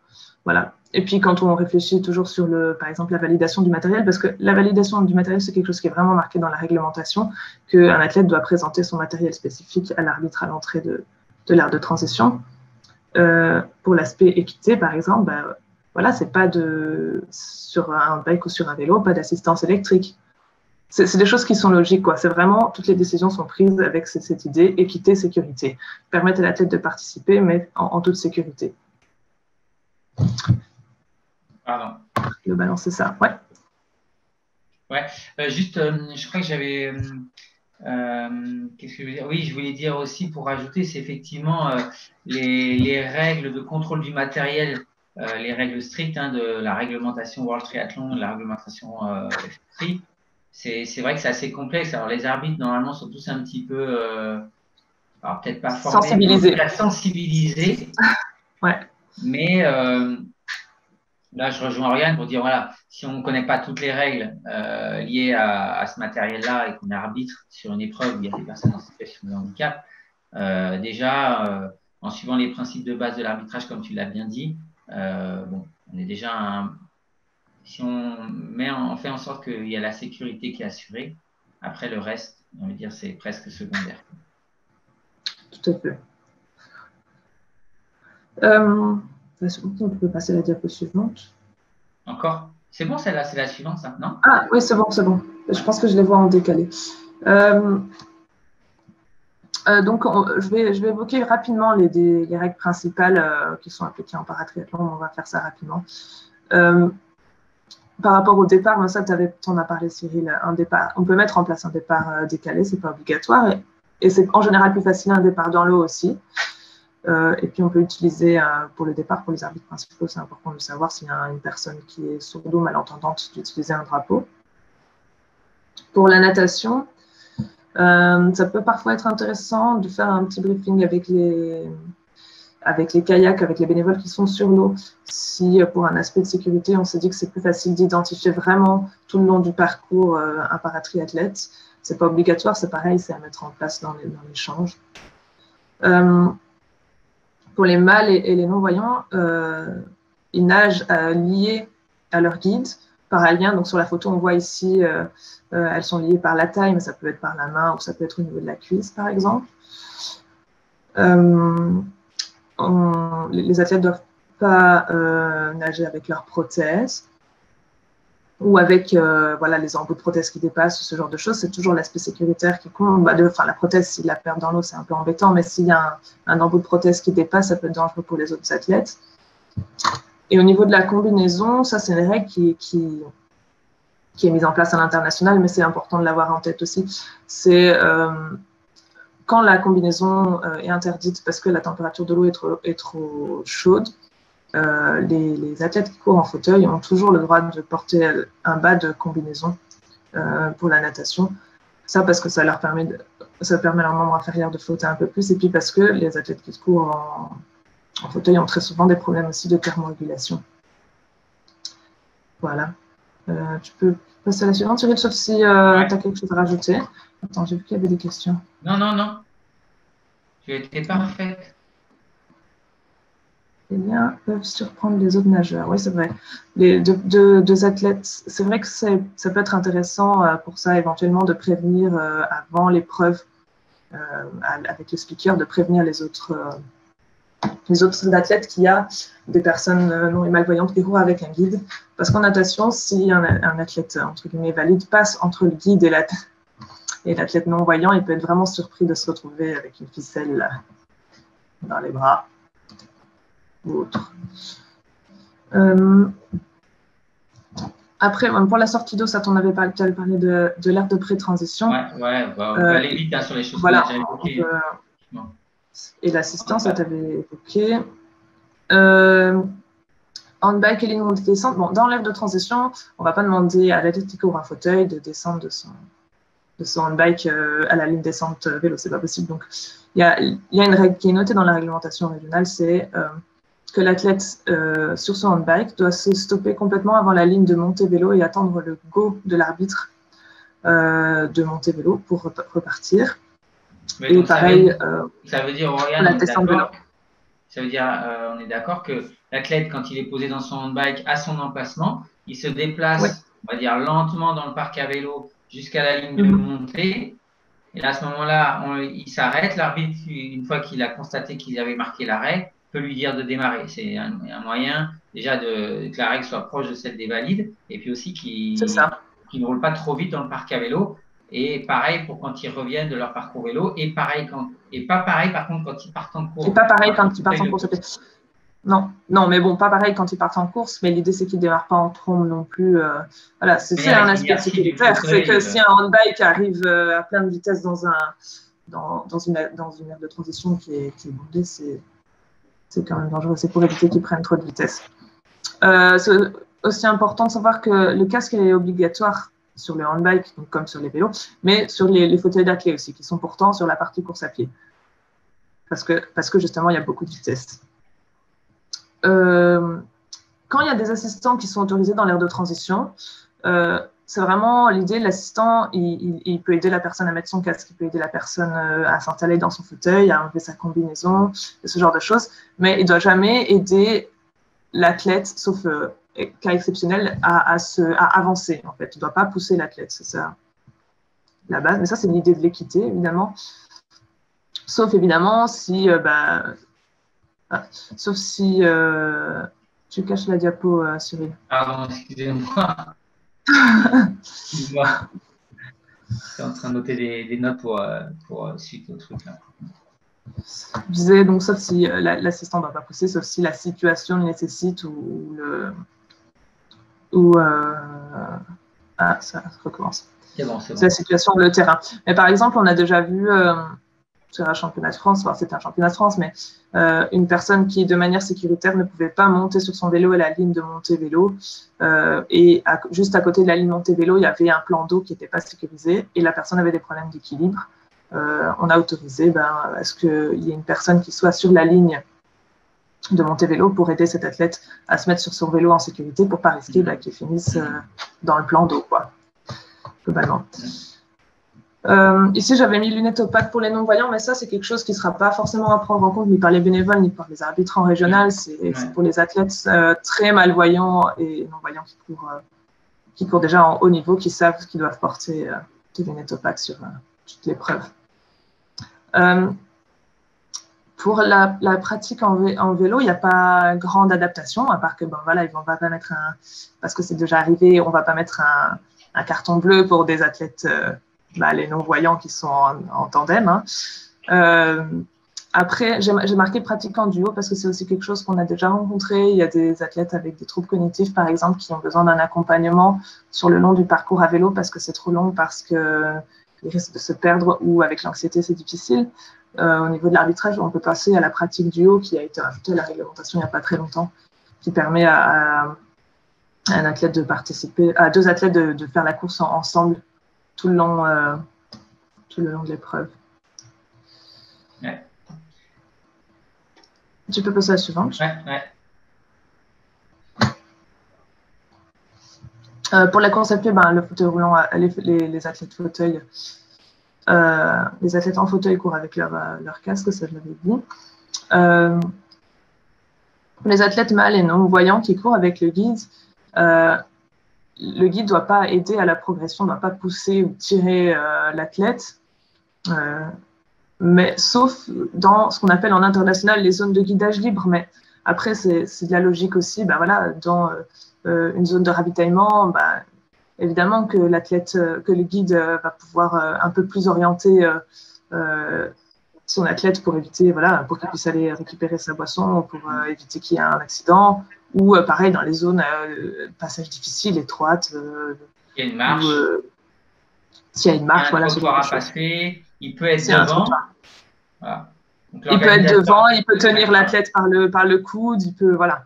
Voilà. Et puis, quand on réfléchit toujours sur, par exemple, la validation du matériel, parce que la validation du matériel, c'est quelque chose qui est vraiment marqué dans la réglementation, qu'un athlète doit présenter son matériel spécifique à l'arbitre à l'entrée de l'aire de transition. Pour l'aspect équité, par exemple, voilà, c'est pas sur un bike ou sur un vélo, pas d'assistance électrique. C'est des choses qui sont logiques, quoi. C'est vraiment, toutes les décisions sont prises avec cette idée, équité, sécurité. Permettre à l'athlète de participer, mais en toute sécurité. Pardon. Le balance, c'est ça, ouais. Ouais, juste, je crois que j'avais... qu'est-ce que je veux dire? Oui, je voulais dire aussi, pour rajouter, c'est effectivement les règles de contrôle du matériel, les règles strictes de la réglementation World Triathlon, de la réglementation FFRI. C'est vrai que c'est assez complexe. Alors, les arbitres, normalement, sont tous un petit peu, alors peut-être pas formés, sensibilisés. Ouais. Mais là, je rejoins Oriane pour dire, voilà, si on ne connaît pas toutes les règles liées à ce matériel-là et qu'on est arbitre sur une épreuve où il y a des personnes en situation de handicap, déjà, en suivant les principes de base de l'arbitrage, comme tu l'as bien dit, bon, on est déjà si on fait en sorte qu'il y a la sécurité qui est assurée, après le reste, on va dire, c'est presque secondaire. Tout à fait. On peut passer à la diapo suivante. Encore? C'est bon, celle-là, c'est la suivante, ça, non? Ah, oui, c'est bon, c'est bon. Je pense que je les vois en décalé. Donc, je vais évoquer rapidement les règles principales qui sont appliquées en paratriathlon. On va faire ça rapidement. Par rapport au départ, ça, tu en as parlé, Cyril, un départ. On peut mettre en place un départ décalé, ce n'est pas obligatoire. Et c'est en général plus facile un départ dans l'eau aussi. Et puis, on peut utiliser pour le départ, pour les arbitres principaux, c'est important de savoir s'il y a une personne qui est sourde ou malentendante d'utiliser un drapeau. Pour la natation, ça peut parfois être intéressant de faire un petit briefing avec les kayaks, avec les bénévoles qui sont sur l'eau. Si pour un aspect de sécurité, on s'est dit que c'est plus facile d'identifier vraiment tout le long du parcours un paratriathlète. Ce n'est pas obligatoire, c'est pareil, c'est à mettre en place dans l'échange. Pour les mâles et les non-voyants, ils nagent liés à leur guide par un lien. Donc sur la photo, on voit ici, elles sont liées par la taille, mais ça peut être par la main ou ça peut être au niveau de la cuisse, par exemple. Les athlètes ne doivent pas nager avec leur prothèse ou avec les embouts de prothèse qui dépassent, ce genre de choses. C'est toujours l'aspect sécuritaire qui compte. La prothèse, s'ils la perdent dans l'eau, c'est un peu embêtant, mais s'il y a un embout de prothèse qui dépasse, ça peut être dangereux pour les autres athlètes. Et au niveau de la combinaison, ça, c'est une règle qui est mise en place à l'international, mais c'est important de l'avoir en tête aussi. C'est quand la combinaison est interdite parce que la température de l'eau est trop chaude, les athlètes qui courent en fauteuil ont toujours le droit de porter un bas de combinaison pour la natation. Ça parce que ça permet à leur membre inférieur de flotter un peu plus, et puis parce que les athlètes qui courent en fauteuil ont très souvent des problèmes aussi de thermorégulation. Voilà. Tu peux passer à la suivante, Cyril, sauf si tu as quelque chose à rajouter. Attends, j'ai vu qu'il y avait des questions. Non, non, non. Tu as été parfaite. Les liens peuvent surprendre les autres nageurs. Oui, c'est vrai. Les deux athlètes, c'est vrai que ça peut être intéressant pour ça, éventuellement, de prévenir avant l'épreuve, avec le speaker, de prévenir les autres athlètes qu'il y a des personnes non et malvoyantes qui courent avec un guide. Parce qu'en natation, si un athlète, entre guillemets, valide passe entre le guide et l'athlète non-voyant, il peut être vraiment surpris de se retrouver avec une ficelle dans les bras ou autre. Après, pour la sortie d'eau, ça t'en avait parlé, tu avais parlé de l'aire de pré-transition. Ouais, on peut aller vite sur les choses voilà, qu'on a déjà évoquées. Et l'assistance, ça t'avait évoqué. Handbike et ligne montée-descente. Bon, dans l'aire de transition, on ne va pas demander à l'athlète qui court un fauteuil de descendre de son handbike à la ligne descente vélo, c'est pas possible. Donc, il y a une règle qui est notée dans la réglementation régionale, c'est que l'athlète sur son handbike doit se stopper complètement avant la ligne de montée vélo et attendre le go de l'arbitre de montée vélo pour repartir. Mais et donc, pareil, ça veut dire, Oriane, la descente vélo. Ça veut dire, on est d'accord que l'athlète, quand il est posé dans son handbike à son emplacement, il se déplace, on va dire, lentement dans le parc à vélo jusqu'à la ligne de montée. Et à ce moment-là, il s'arrête. L'arbitre, une fois qu'il a constaté qu'il avait marqué l'arrêt, peut lui dire de démarrer. C'est un moyen déjà que la règle soit proche de celle des valides, et puis aussi qu'il ne roule pas trop vite dans le parc à vélo. Et pareil pour quand ils reviennent de leur parcours vélo, et pas pareil par contre quand ils partent en course. Et pas pareil quand ils partent en course. Non, mais bon, pas pareil quand ils partent en course, mais l'idée c'est qu'ils ne démarrent pas en trombe non plus. Voilà, c'est un aspect sécuritaire, c'est que si un handbike arrive à pleine vitesse dans une aire de transition qui est bondée, c'est quand même dangereux, c'est pour éviter qu'ils prennent trop de vitesse. C'est aussi important de savoir que le casque est obligatoire sur le handbike, donc comme sur les vélos, mais sur les fauteuils d'athlètes aussi, qui sont pourtant sur la partie course à pied. Parce que justement, il y a beaucoup de vitesse. Quand il y a des assistants qui sont autorisés dans l'aire de transition, c'est vraiment l'idée, l'assistant, il peut aider la personne à mettre son casque, il peut aider la personne à s'installer dans son fauteuil, à enlever sa combinaison, ce genre de choses, mais il ne doit jamais aider l'athlète, sauf cas exceptionnel, à avancer, en fait. Il ne doit pas pousser l'athlète, c'est ça la base. Mais ça, c'est l'idée de l'équité, évidemment. Sauf, évidemment, si... sauf si... tu caches la diapo, Cyril. Pardon, excusez-moi. Excuse-moi. Je suis en train de noter des notes pour suite au truc, là. Je disais, donc, sauf si l'assistant ne doit pas pousser, sauf si la situation le nécessite ça recommence. C'est bon, c'est bon. C'est la situation, le terrain. Mais par exemple, on a déjà vu sur un championnat de France, enfin, c'était un championnat de France, mais une personne qui, de manière sécuritaire, ne pouvait pas monter sur son vélo à la ligne de montée vélo. Et juste à côté de la ligne de montée vélo, il y avait un plan d'eau qui n'était pas sécurisé et la personne avait des problèmes d'équilibre. On a autorisé à ce qu'il y ait une personne qui soit sur la ligne de montée vélo pour aider cet athlète à se mettre sur son vélo en sécurité pour ne pas risquer qu'il finisse dans le plan d'eau, quoi, globalement. Ici, j'avais mis lunettes opaques pour les non-voyants, mais ça, c'est quelque chose qui ne sera pas forcément à prendre en compte ni par les bénévoles, ni par les arbitres en régional. C'est pour les athlètes très malvoyants et non-voyants qui courent déjà en haut niveau, qui savent qu'ils doivent porter des lunettes opaques sur toute l'épreuve. Pour la pratique en vélo, il n'y a pas grande adaptation, à part que, voilà, on va pas mettre parce que c'est déjà arrivé, on ne va pas mettre un carton bleu pour des athlètes, les non-voyants qui sont en tandem. Hein. Après, j'ai marqué pratique en duo parce que c'est aussi quelque chose qu'on a déjà rencontré. Il y a des athlètes avec des troubles cognitifs, par exemple, qui ont besoin d'un accompagnement sur le long du parcours à vélo parce que c'est trop long, parce qu'ils risquent de se perdre ou avec l'anxiété, c'est difficile. Au niveau de l'arbitrage, on peut passer à la pratique duo qui a été rajoutée à la réglementation il n'y a pas très longtemps, qui permet à un athlète de participer, à deux athlètes de faire la course ensemble tout le long tout le long de l'épreuve. Ouais. Tu peux passer à la suivante. Ouais. Pour la course à pied, le fauteuil roulant, les athlètes fauteuil, les athlètes en fauteuil courent avec leur casque, ça je l'avais dit. Pour les athlètes mâles et non-voyants qui courent avec le guide ne doit pas aider à la progression, ne doit pas pousser ou tirer l'athlète, mais sauf dans ce qu'on appelle en international les zones de guidage libre. Mais après, c'est de la logique aussi. Voilà, dans une zone de ravitaillement, évidemment que le guide va pouvoir un peu plus orienter son athlète pour éviter, pour qu'il puisse aller récupérer sa boisson, pour éviter qu'il y ait un accident, ou pareil dans les zones passage difficile, étroites. Il y a une marche. S'il y a une marche, il y a un trottoir à passer, il peut être devant. Voilà. Donc, il peut être devant, il peut tenir l'athlète par le coude, il peut, voilà.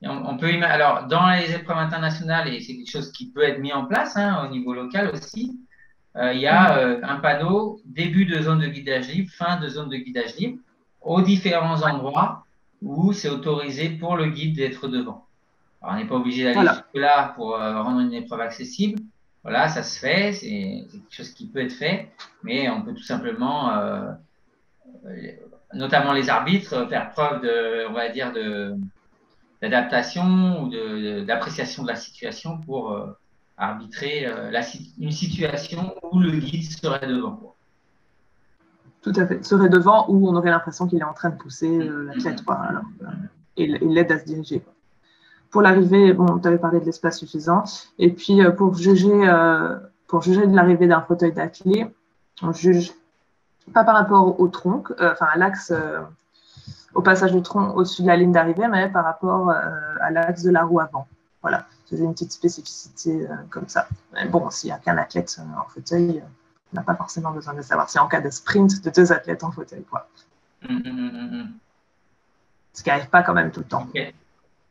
On peut, alors, dans les épreuves internationales, et c'est quelque chose qui peut être mis en place au niveau local aussi, il y a un panneau début de zone de guidage libre, fin de zone de guidage libre, aux différents endroits où c'est autorisé pour le guide d'être devant. Alors, on n'est pas obligé d'aller jusque-là pour rendre une épreuve accessible. Voilà, ça se fait, c'est quelque chose qui peut être fait, mais on peut tout simplement, notamment les arbitres, faire preuve de, on va dire, d'adaptation ou d'appréciation de la situation pour arbitrer une situation où le guide serait devant. Tout à fait, serait devant où on aurait l'impression qu'il est en train de pousser l'athlète, et il l'aide à se diriger. Pour l'arrivée, tu avais parlé de l'espace suffisant, et puis pour juger de l'arrivée d'un fauteuil d'athlète, on juge pas par rapport au tronc, à l'axe, au passage du tronc au-dessus de la ligne d'arrivée, mais par rapport à l'axe de la roue avant. Voilà, c'est une petite spécificité comme ça. Mais bon, s'il n'y a qu'un athlète en fauteuil, on n'a pas forcément besoin de savoir. C'est en cas de sprint de 2 athlètes en fauteuil, quoi. Ce qui n'arrive pas quand même tout le temps. Okay.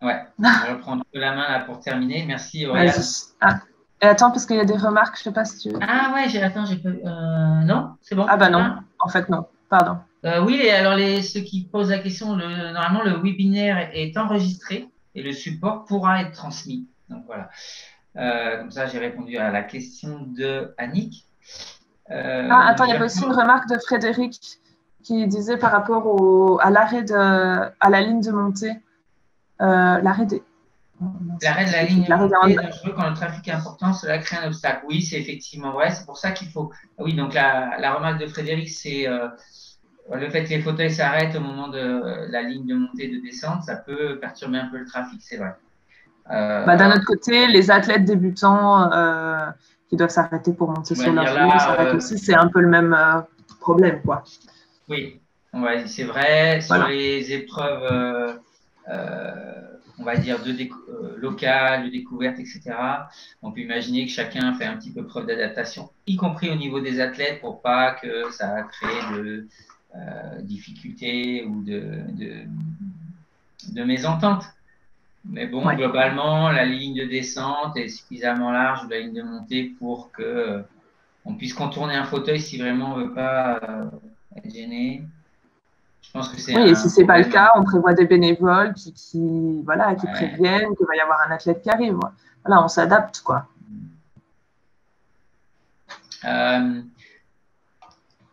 Ouais, on va reprendre la main là pour terminer. Merci, Aurélien. Et attends, parce qu'il y a des remarques, je ne sais pas si tu veux. Ah ouais, j'ai pas. Non, c'est bon. Ah non, en fait non, pardon. Oui, alors ceux qui posent la question, normalement le webinaire est enregistré et le support pourra être transmis. Donc voilà. Comme ça, j'ai répondu à la question de Annick. Attends, il y avait aussi une remarque de Frédéric qui disait par rapport à la ligne de montée, l'arrêt de la ligne de montée est dangereux quand le trafic est important, cela crée un obstacle. Oui, c'est effectivement vrai. C'est pour ça qu'il faut. Oui, donc la remarque de Frédéric, c'est le fait que les fauteuils s'arrêtent au moment de la ligne de montée et de descente, ça peut perturber un peu le trafic, c'est vrai. D'un autre côté, les athlètes débutants qui doivent s'arrêter pour monter sur leur roue s'arrêtent aussi, c'est un peu le même problème, quoi. Oui, c'est vrai. Sur les épreuves, on va dire, locales, de découverte, etc., on peut imaginer que chacun fait un petit peu preuve d'adaptation, y compris au niveau des athlètes, pour pas que ça crée de difficultés ou de mésententes. Mais bon, globalement, la ligne de descente est suffisamment large, la ligne de montée, pour que on puisse contourner un fauteuil si vraiment on ne veut pas être gêné. Je pense que c'est et si ce n'est pas le cas, on prévoit des bénévoles qui préviennent qu'il va y avoir un athlète qui arrive. Voilà, on s'adapte, quoi.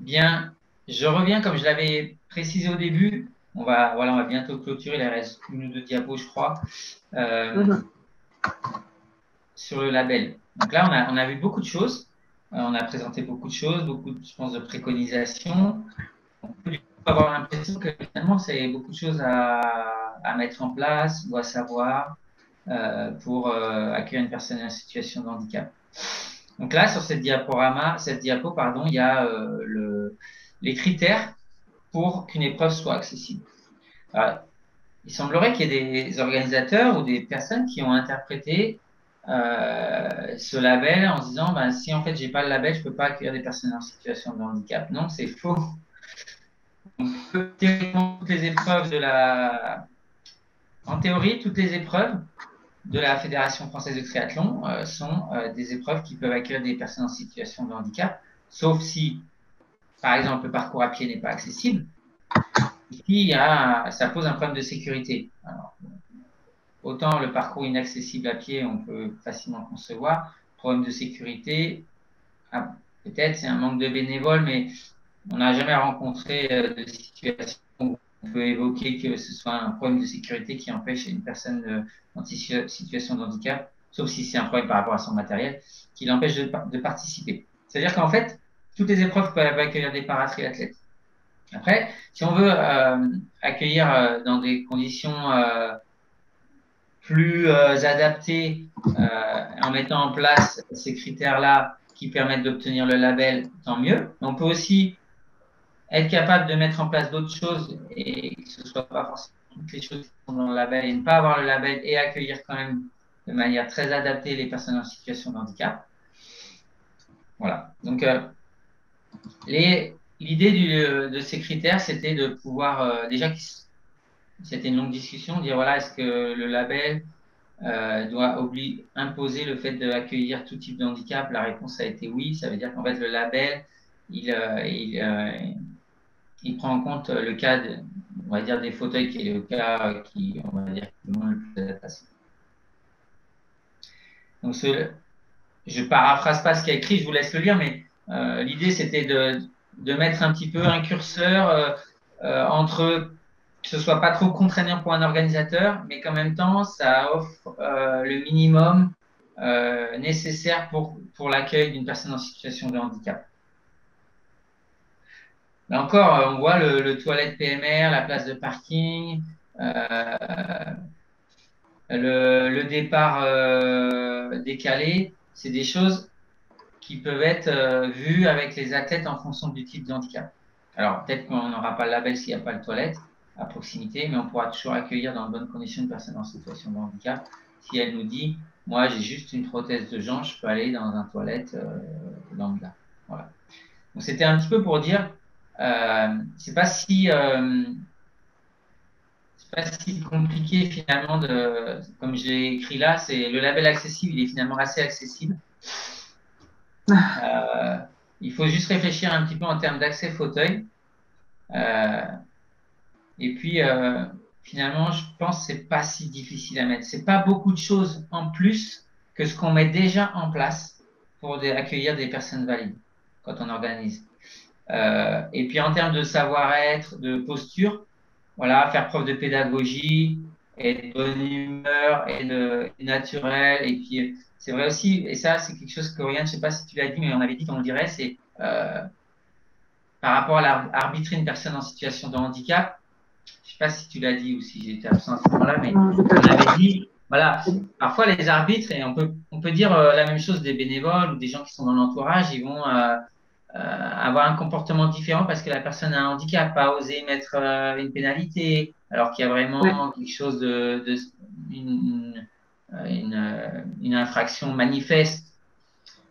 Bien, je reviens, comme je l'avais précisé au début, on va bientôt clôturer, il reste 1 ou 2 diapos, je crois, sur le label. Donc là, on a vu beaucoup de choses, on a présenté beaucoup de choses, beaucoup, je pense, de préconisations. On peut avoir l'impression que finalement, c'est beaucoup de choses à mettre en place ou à savoir pour accueillir une personne en situation de handicap. Donc là, sur cette diapo, il y a les critères pour qu'une épreuve soit accessible. Alors, il semblerait qu'il y ait des organisateurs ou des personnes qui ont interprété ce label en se disant si en fait j'ai pas le label, je peux pas accueillir des personnes en situation de handicap. Non, c'est faux. Donc, théoriquement, toutes les épreuves en théorie, toutes les épreuves de la Fédération française de triathlon sont des épreuves qui peuvent accueillir des personnes en situation de handicap. sauf si, par exemple, le parcours à pied n'est pas accessible. Ici, ça pose un problème de sécurité. Alors, autant le parcours inaccessible à pied, on peut facilement concevoir. Problème de sécurité, peut-être c'est un manque de bénévoles, mais on n'a jamais rencontré de situation où on peut évoquer que ce soit un problème de sécurité qui empêche une personne en situation de handicap, sauf si c'est un problème par rapport à son matériel, qui l'empêche de participer. C'est-à-dire qu'en fait, toutes les épreuves peuvent accueillir des paratriathlètes. Après, si on veut accueillir dans des conditions plus adaptées, en mettant en place ces critères-là qui permettent d'obtenir le label, tant mieux. On peut aussi être capable de mettre en place d'autres choses et que ce ne soit pas forcément toutes les choses qui sont dans le label et ne pas avoir le label et accueillir quand même de manière très adaptée les personnes en situation de handicap. Voilà. Donc, l'idée de ces critères, c'était de pouvoir, déjà, c'était une longue discussion, dire voilà, est-ce que le label doit imposer le fait d'accueillir tout type de handicap? La réponse a été oui. Ça veut dire qu'en fait, le label, il prend en compte le cas, on va dire, des fauteuils, qui est le cas qui, on va dire, qui est le plus adapté. Donc, je paraphrase pas ce qu'il y a écrit, je vous laisse le lire, mais l'idée, c'était de mettre un petit peu un curseur entre que ce soit pas trop contraignant pour un organisateur, mais qu'en même temps, ça offre le minimum nécessaire pour l'accueil d'une personne en situation de handicap. Là encore, on voit le toilette PMR, la place de parking, le départ décalé. C'est des choses qui peuvent être vues avec les athlètes en fonction du type de handicap. Alors, peut-être qu'on n'aura pas le label s'il n'y a pas de toilette à proximité, mais on pourra toujours accueillir dans de bonnes conditions une personne en situation de handicap si elle nous dit « Moi, j'ai juste une prothèse de jambe, je peux aller dans un toilette lambda. » Voilà. Donc, c'était un petit peu pour dire c'est pas si compliqué finalement comme je l'ai écrit là, c'est le label accessible, il est finalement assez accessible. Il faut juste réfléchir un petit peu en termes d'accès fauteuil. Et puis, finalement, je pense que c'est pas si difficile à mettre. C'est pas beaucoup de choses en plus que ce qu'on met déjà en place pour accueillir des personnes valides quand on organise. Et puis, en termes de savoir-être, de posture, voilà, faire preuve de pédagogie et de bonne humeur et naturel. Et puis, c'est vrai aussi, et ça, c'est quelque chose que Oriane, je ne sais pas si tu l'as dit, mais on avait dit qu'on le dirait, c'est par rapport à arbitrer une personne en situation de handicap. Je ne sais pas si tu l'as dit ou si j'étais absent à ce moment-là, mais on avait dit, voilà, parfois les arbitres, et on peut dire la même chose des bénévoles ou des gens qui sont dans l'entourage, ils vont avoir un comportement différent parce que la personne a un handicap, pas oser mettre une pénalité, alors qu'il y a vraiment quelque chose une infraction manifeste.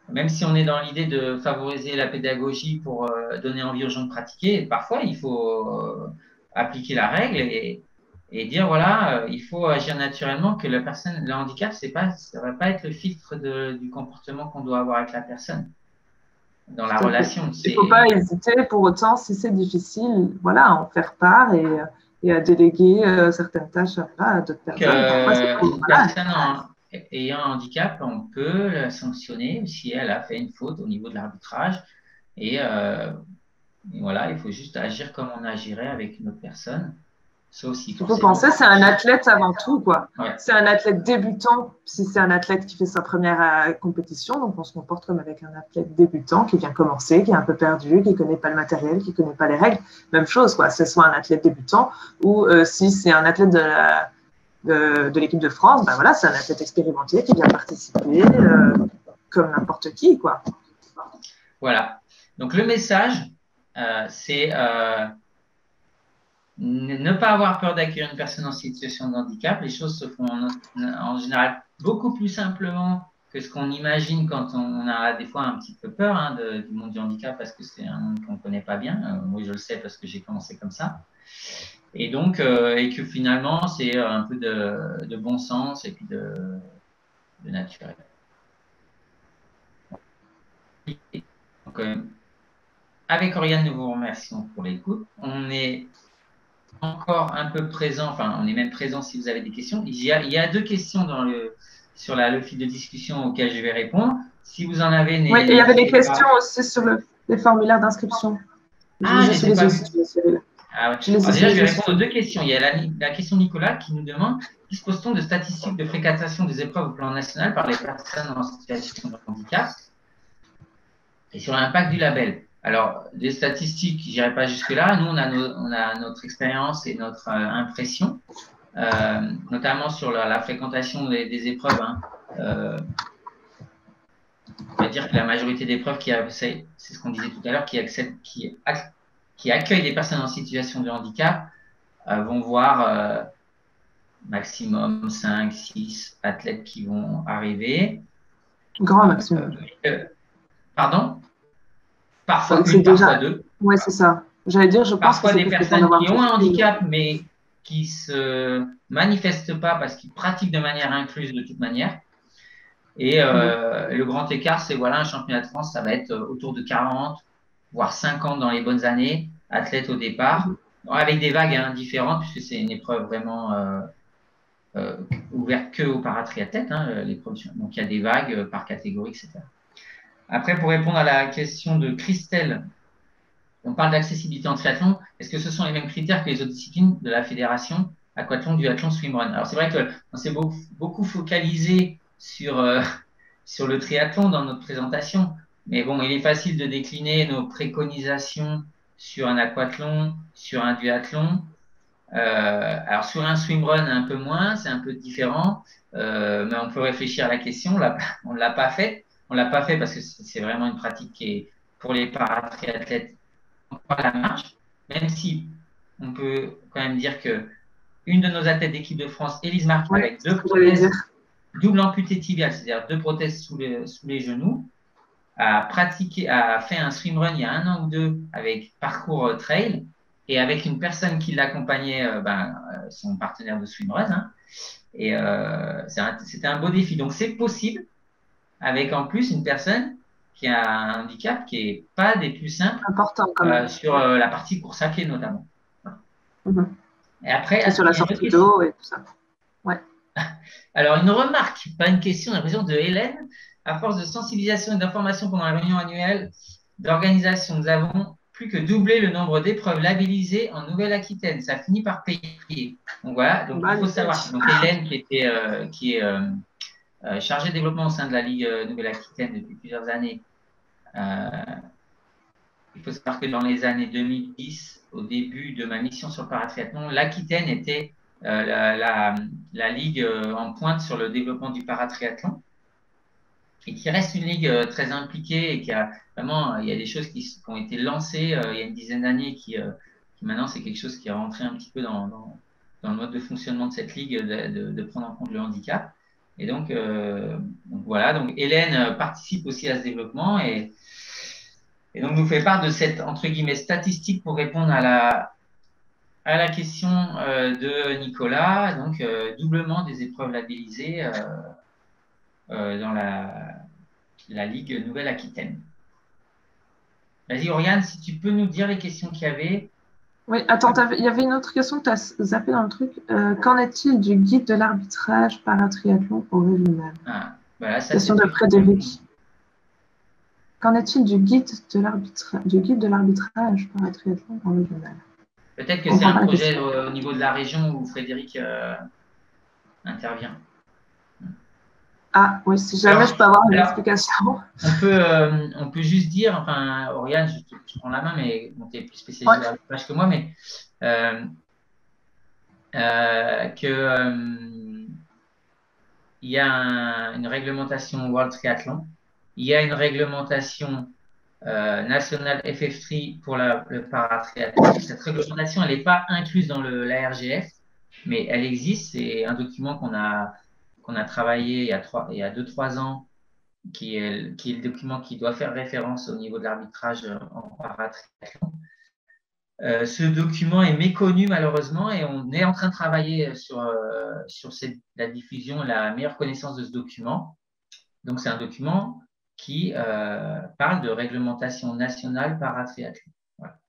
Même si on est dans l'idée de favoriser la pédagogie pour donner envie aux gens de pratiquer, parfois il faut appliquer la règle et dire voilà, il faut agir naturellement, que la personne, le handicap, ça va pas être le filtre du comportement qu'on doit avoir avec la personne dans la relation. Il ne faut pas hésiter pour autant, si c'est difficile, voilà, à en faire part et à déléguer certaines tâches à d'autres personnes. Une personne ayant un handicap, on peut la sanctionner si elle a fait une faute au niveau de l'arbitrage. Et voilà, il faut juste agir comme on agirait avec une autre personne. Il faut penser, c'est un athlète avant tout, quoi. Ouais. C'est un athlète débutant. Si c'est un athlète qui fait sa première compétition, donc on se comporte comme avec un athlète débutant qui vient commencer, qui est un peu perdu, qui ne connaît pas le matériel, qui ne connaît pas les règles. Même chose, quoi. C'est soit un athlète débutant ou si c'est un athlète de l'équipe de France, ben voilà, c'est un athlète expérimenté qui vient participer comme n'importe qui, quoi. Voilà. Donc le message, c'est ne pas avoir peur d'accueillir une personne en situation de handicap. Les choses se font en général beaucoup plus simplement que ce qu'on imagine quand on a des fois un petit peu peur du monde du handicap parce que c'est un monde qu'on ne connaît pas bien. Moi, je le sais parce que j'ai commencé comme ça. Et donc, et que finalement, c'est un peu de bon sens et puis de naturel. Donc, avec Oriane, nous vous remercions pour l'écoute. On est encore un peu présent, enfin, on est même présent si vous avez des questions. Il y a 2 questions sur le fil de discussion auxquelles je vais répondre. Si vous en avez, oui, et il y avait des questions aussi sur les formulaires d'inscription. Ah, je ne les ai pas vues. Alors, déjà, je vais répondre aux 2 questions. Il y a la question de Nicolas qui nous demande: dispose-t-on de statistiques de fréquentation des épreuves au plan national par les personnes en situation de handicap et sur l'impact du label? Alors, des statistiques, je n'irai pas jusque-là. Nous, on a notre expérience et notre impression, notamment sur la fréquentation des épreuves. On va dire que la majorité des épreuves c'est ce qu'on disait tout à l'heure, qui accueillent des personnes en situation de handicap, vont voir maximum 5, 6 athlètes qui vont arriver. Grand maximum. Pardon? Parfois une, parfois 2. Oui, c'est ça. J'allais dire, je pense parfois des personnes qui ont un handicap, mais qui ne se manifestent pas parce qu'ils pratiquent de manière incluse de toute manière. Et le grand écart, c'est voilà, un championnat de France, ça va être autour de 40, voire 50 dans les bonnes années, athlètes au départ, avec des vagues différentes, puisque c'est une épreuve vraiment ouverte que aux paratriathlètes, l'épreuve. Donc il y a des vagues par catégorie, etc. Après, pour répondre à la question de Christelle, on parle d'accessibilité en triathlon. Est-ce que ce sont les mêmes critères que les autres disciplines de la fédération aquathlon, duathlon, swimrun? Alors c'est vrai qu'on s'est beaucoup focalisé sur le triathlon dans notre présentation, mais bon, il est facile de décliner nos préconisations sur un aquathlon, sur un duathlon. Alors sur un swimrun un peu moins, c'est un peu différent, mais on peut réfléchir à la question. On ne l'a pas fait. On l'a pas fait parce que c'est vraiment une pratique qui est pour les paratriathlètes à la marche, même si on peut quand même dire que une de nos athlètes d'équipe de France, Élise Marquis, avec 2 prothèses double amputée tibiale, c'est-à-dire 2 prothèses sous les genoux, a fait un swimrun il y a 1 an ou 2 avec parcours trail et avec une personne qui l'accompagnait, son partenaire de swimrun. Et c'était un beau défi. Donc c'est possible avec en plus une personne qui a un handicap qui n'est pas des plus simples sur la partie course à pied notamment. Et après, sur la sortie d'eau et tout ça. Ouais. Alors, une remarque, pas une question, l'impression de Hélène. À force de sensibilisation et d'information pendant la réunion annuelle d'organisation, nous avons plus que doublé le nombre d'épreuves labellisées en Nouvelle-Aquitaine. Ça finit par payer. Donc voilà, donc il faut savoir. Donc Hélène, qui est chargée de développement au sein de la Ligue Nouvelle-Aquitaine depuis plusieurs années, il faut savoir que dans les années 2010, au début de ma mission sur le paratriathlon, l'Aquitaine était la ligue en pointe sur le développement du paratriathlon et qui reste une ligue très impliquée et qui a vraiment, il y a des choses qui ont été lancées il y a une dizaine d'années qui maintenant c'est quelque chose qui est rentré un petit peu dans le mode de fonctionnement de cette ligue de prendre en compte le handicap. Et donc voilà, donc Hélène participe aussi à ce développement et donc nous fait part de cette entre guillemets statistique pour répondre à la question de Nicolas, donc doublement des épreuves labellisées dans la Ligue Nouvelle-Aquitaine. Vas-y, Oriane, si tu peux nous dire les questions qu'il y avait. Oui, attends, il y avait une autre question que tu as zappé dans le truc. Qu'en est-il du guide de l'arbitrage paratriathlon au régional? Voilà, ça, question de Frédéric. Qu'en est-il du guide de l'arbitrage paratriathlon au régional? Peut-être que c'est un projet au niveau de la région où Frédéric intervient. Ah oui, si jamais je peux avoir une explication. On peut juste dire, enfin, Oriane, je prends la main, mais bon, tu es plus spécialisée dans l'arbitrage que moi, mais il y a une réglementation World Triathlon, il y a une réglementation nationale FF3 pour le paratriathlon. Cette réglementation, elle n'est pas incluse dans la RGF, mais elle existe. C'est un document qu'on a travaillé il y a 2-3 ans, qui est le document qui doit faire référence au niveau de l'arbitrage en paratriathlon. Ce document est méconnu malheureusement et on est en train de travailler sur la diffusion, la meilleure connaissance de ce document. Donc c'est un document qui parle de réglementation nationale paratriathlon. Voilà.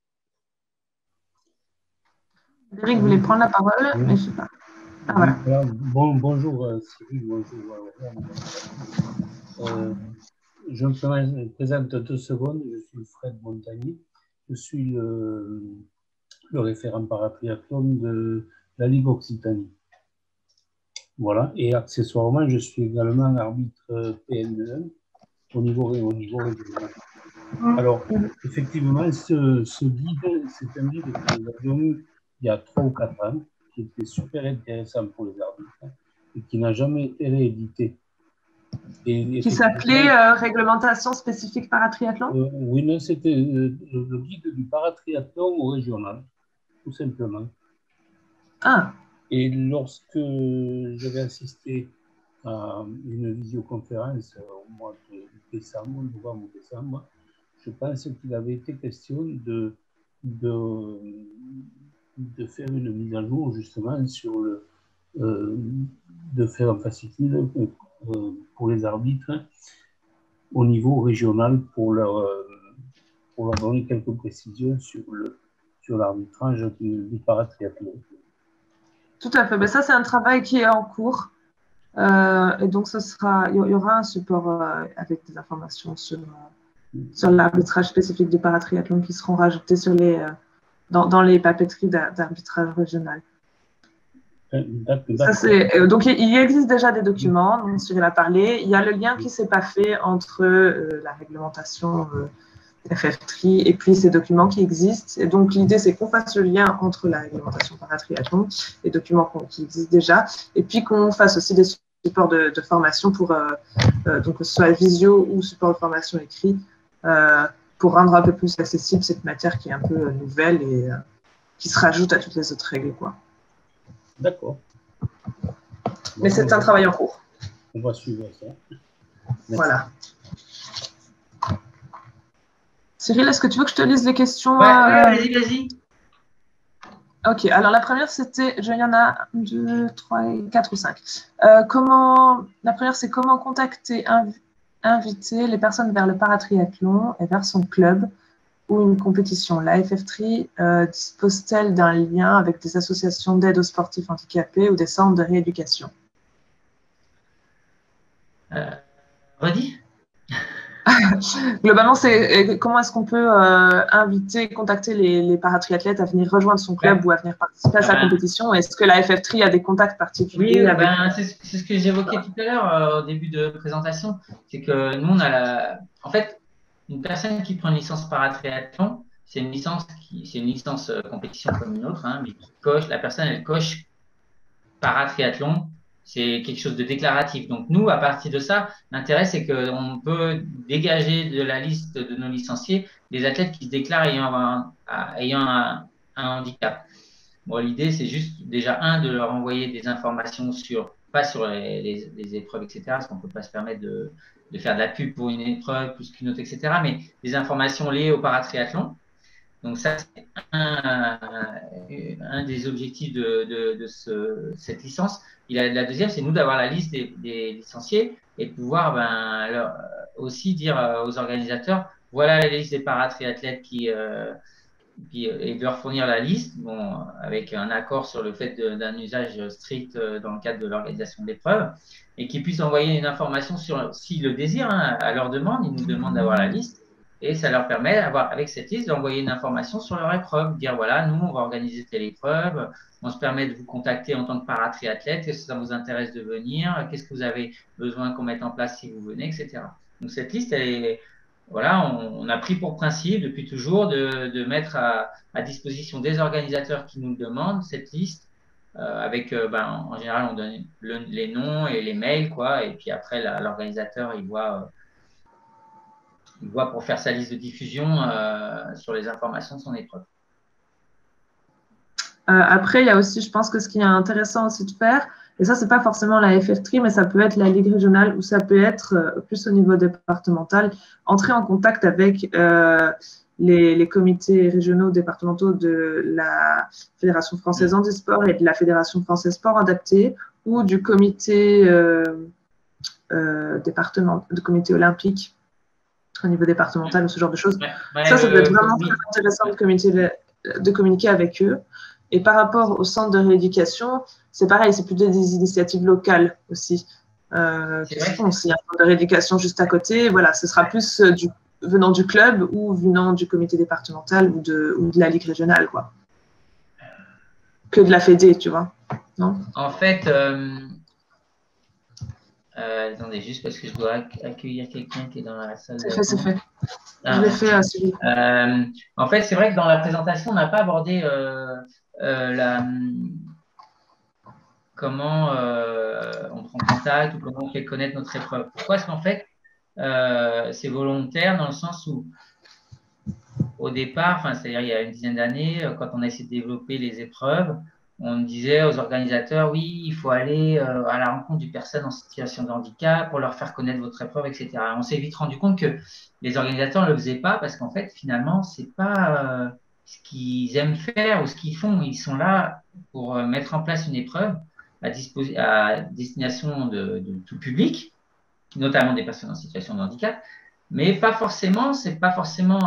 Eric voulait prendre la parole, oui. mais je ne sais pas. Ah, voilà. Voilà. Bonjour Cyril, bonjour. Je me présente 2 secondes. Je suis Fred Montagny. Je suis le référent paratriathlon de la Ligue Occitanie. Voilà. Et accessoirement, je suis également arbitre PN1 au niveau régional. Alors, effectivement, ce guide, c'est un guide que nous avions eu il y a 3 ou 4 ans, qui était super intéressant pour les arbitres et qui n'a jamais été réédité. Qui s'appelait Réglementation spécifique paratriathlon? Oui, non, c'était le guide du paratriathlon au régional, tout simplement. Ah. Et lorsque j'avais assisté à une visioconférence au mois de décembre, novembre ou décembre, je pense qu'il avait été question de faire une mise à jour justement sur de faire un fascicule pour les arbitres au niveau régional pour leur donner quelques précisions sur l'arbitrage du paratriathlon. Tout à fait. Mais ça, c'est un travail qui est en cours. Et donc, il y aura un support avec des informations sur l'arbitrage spécifique du paratriathlon qui seront rajoutées dans les papeteries d'arbitrage régional. Donc, il existe déjà des documents dont Cyril a parlé. Il y a le lien qui ne s'est pas fait entre la réglementation FF3 et puis ces documents qui existent. Et donc, l'idée, c'est qu'on fasse le lien entre la réglementation paratriathlon, les documents qui existent déjà, et puis qu'on fasse aussi des supports de formation pour, donc que ce soit visio ou support de formation écrit, pour rendre un peu plus accessible cette matière qui est un peu nouvelle et qui se rajoute à toutes les autres règles, quoi. D'accord. Mais c'est un travail en cours. On va suivre ça. Merci. Voilà. Cyril, est-ce que tu veux que je te lise les questions? Ouais, vas-y. Ok, alors la première, c'était, il y en a 1, 2, 3, 4 ou 5. La première, c'est comment contacter, inviter les personnes vers le paratriathlon et vers son club ou une compétition. La FF3 dispose-t-elle d'un lien avec des associations d'aide aux sportifs handicapés ou des centres de rééducation? Redis. Globalement, c'est comment est-ce qu'on peut contacter les paratriathlètes à venir rejoindre son club ou à venir participer à sa compétition? Est-ce que la FF3 a des contacts particuliers? Oui, c'est ce que j'évoquais tout à l'heure au début de présentation. C'est que nous, on a en fait, une personne qui prend une licence paratriathlon, c'est une licence compétition comme une autre, hein, mais la personne, elle coche paratriathlon. C'est quelque chose de déclaratif. Donc, nous, à partir de ça, l'intérêt, c'est qu'on peut dégager de la liste de nos licenciés des athlètes qui se déclarent ayant un handicap. Bon, l'idée, c'est juste déjà, de leur envoyer des informations pas sur les épreuves, etc., parce qu'on ne peut pas se permettre de faire de la pub pour une épreuve plus qu'une autre, etc., mais des informations liées au paratriathlon. Donc ça, c'est un des objectifs de cette licence. La deuxième, c'est nous d'avoir la liste des licenciés et de pouvoir aussi dire aux organisateurs, voilà la liste des paratriathlètes et de leur fournir la liste, avec un accord sur le fait d'un usage strict dans le cadre de l'organisation de l'épreuve, et qu'ils puissent envoyer une information s'ils le désirent, hein, à leur demande. Ils nous demandent d'avoir la liste. Et ça leur permet, avec cette liste, d'envoyer une information sur leur épreuve, dire voilà, nous, on va organiser telle épreuve, on se permet de vous contacter en tant que paratriathlète, est-ce que ça vous intéresse de venir, qu'est-ce que vous avez besoin qu'on mette en place si vous venez, etc. Donc cette liste, on a pris pour principe depuis toujours de mettre à disposition des organisateurs qui nous le demandent cette liste, en général, on donne les noms et les mails, quoi, et puis après, l'organisateur, il voit pour faire sa liste de diffusion sur les informations de son épreuve. Après, il y a aussi, je pense que ce qui est intéressant aussi de faire, et ça, c'est pas forcément la FF3, mais ça peut être la Ligue régionale ou ça peut être plus au niveau départemental, entrer en contact avec les comités régionaux, départementaux de la Fédération française handisport et de la Fédération française sport adapté ou du comité comité olympique au niveau départemental ou ce genre de choses. Ouais, Ça peut être vraiment oui. très intéressant de communiquer avec eux. Et par rapport au centre de rééducation, c'est pareil, c'est plutôt des initiatives locales aussi qui se font. S'il y a un centre de rééducation juste à côté, voilà, ce sera plus venant du club ou venant du comité départemental ou de la ligue régionale, quoi. Que de la Fédé, tu vois. Non ? En fait, attendez, juste parce que je dois accueillir quelqu'un qui est dans la salle. C'est fait. Ah, je l'ai fait, celui. En fait, c'est vrai que dans la présentation, on n'a pas abordé comment on prend contact ou comment on fait connaître notre épreuve. Pourquoi est-ce qu'en fait, c'est volontaire dans le sens où, au départ, c'est-à-dire il y a une dizaine d'années, quand on a essayé de développer les épreuves, on disait aux organisateurs, oui, il faut aller à la rencontre d'une personne en situation de handicap pour leur faire connaître votre épreuve, etc. On s'est vite rendu compte que les organisateurs ne le faisaient pas parce qu'en fait, finalement, c'est pas ce qu'ils aiment faire ou ce qu'ils font. Ils sont là pour mettre en place une épreuve à destination de tout public, notamment des personnes en situation de handicap, mais pas forcément, c'est pas forcément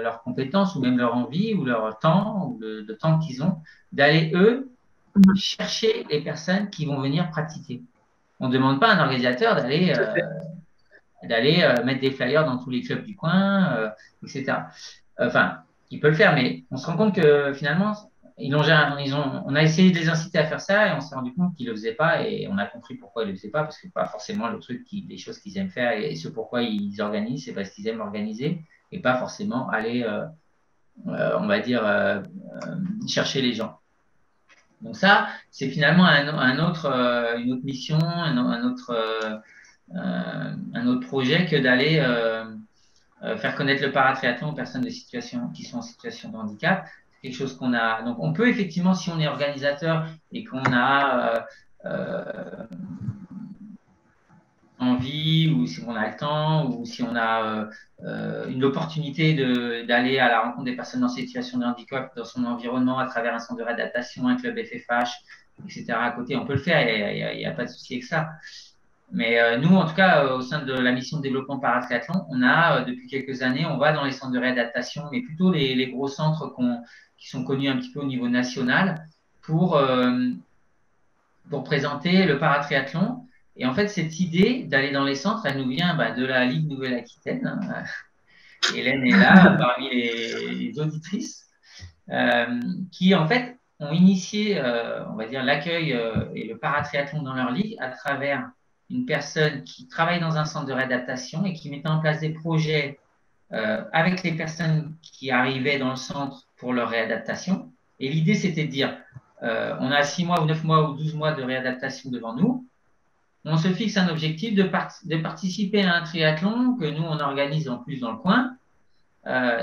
leur compétence ou même leur envie ou leur temps ou le temps qu'ils ont d'aller eux chercher les personnes qui vont venir pratiquer. On ne demande pas à un organisateur d'aller mettre des flyers dans tous les clubs du coin, etc. Enfin, il peut le faire, mais on se rend compte que finalement, on a essayé de les inciter à faire ça et on s'est rendu compte qu'ils ne le faisaient pas et on a compris pourquoi ils ne le faisaient pas, parce que pas forcément les choses qu'ils aiment faire et ce pourquoi ils organisent, c'est parce qu'ils aiment organiser et pas forcément aller, on va dire, chercher les gens. Donc ça, c'est finalement une autre mission, un autre projet que d'aller faire connaître le paratriathlon aux personnes qui sont en situation de handicap. C'est quelque chose qu'on a. Donc on peut effectivement, si on est organisateur et qu'on a envie ou si on a le temps ou si on a une opportunité d'aller à la rencontre des personnes en situation de handicap dans son environnement à travers un centre de réadaptation, un club FFH, etc. à côté, on peut le faire, il n'y a pas de souci avec ça. Mais nous, en tout cas, au sein de la mission de développement paratriathlon, on a, depuis quelques années, on va dans les centres de réadaptation, mais plutôt les gros centres qui sont connus un petit peu au niveau national pour présenter le paratriathlon. Et en fait, cette idée d'aller dans les centres, elle nous vient de la Ligue Nouvelle-Aquitaine. Hein. Hélène est là, parmi les auditrices, qui en fait ont initié, on va dire, l'accueil et le paratriathlon dans leur ligue à travers une personne qui travaille dans un centre de réadaptation et qui mettait en place des projets avec les personnes qui arrivaient dans le centre pour leur réadaptation. Et l'idée, c'était de dire, on a 6 mois ou 9 mois ou 12 mois de réadaptation devant nous. On se fixe un objectif de participer à un triathlon que nous, on organise en plus dans le coin,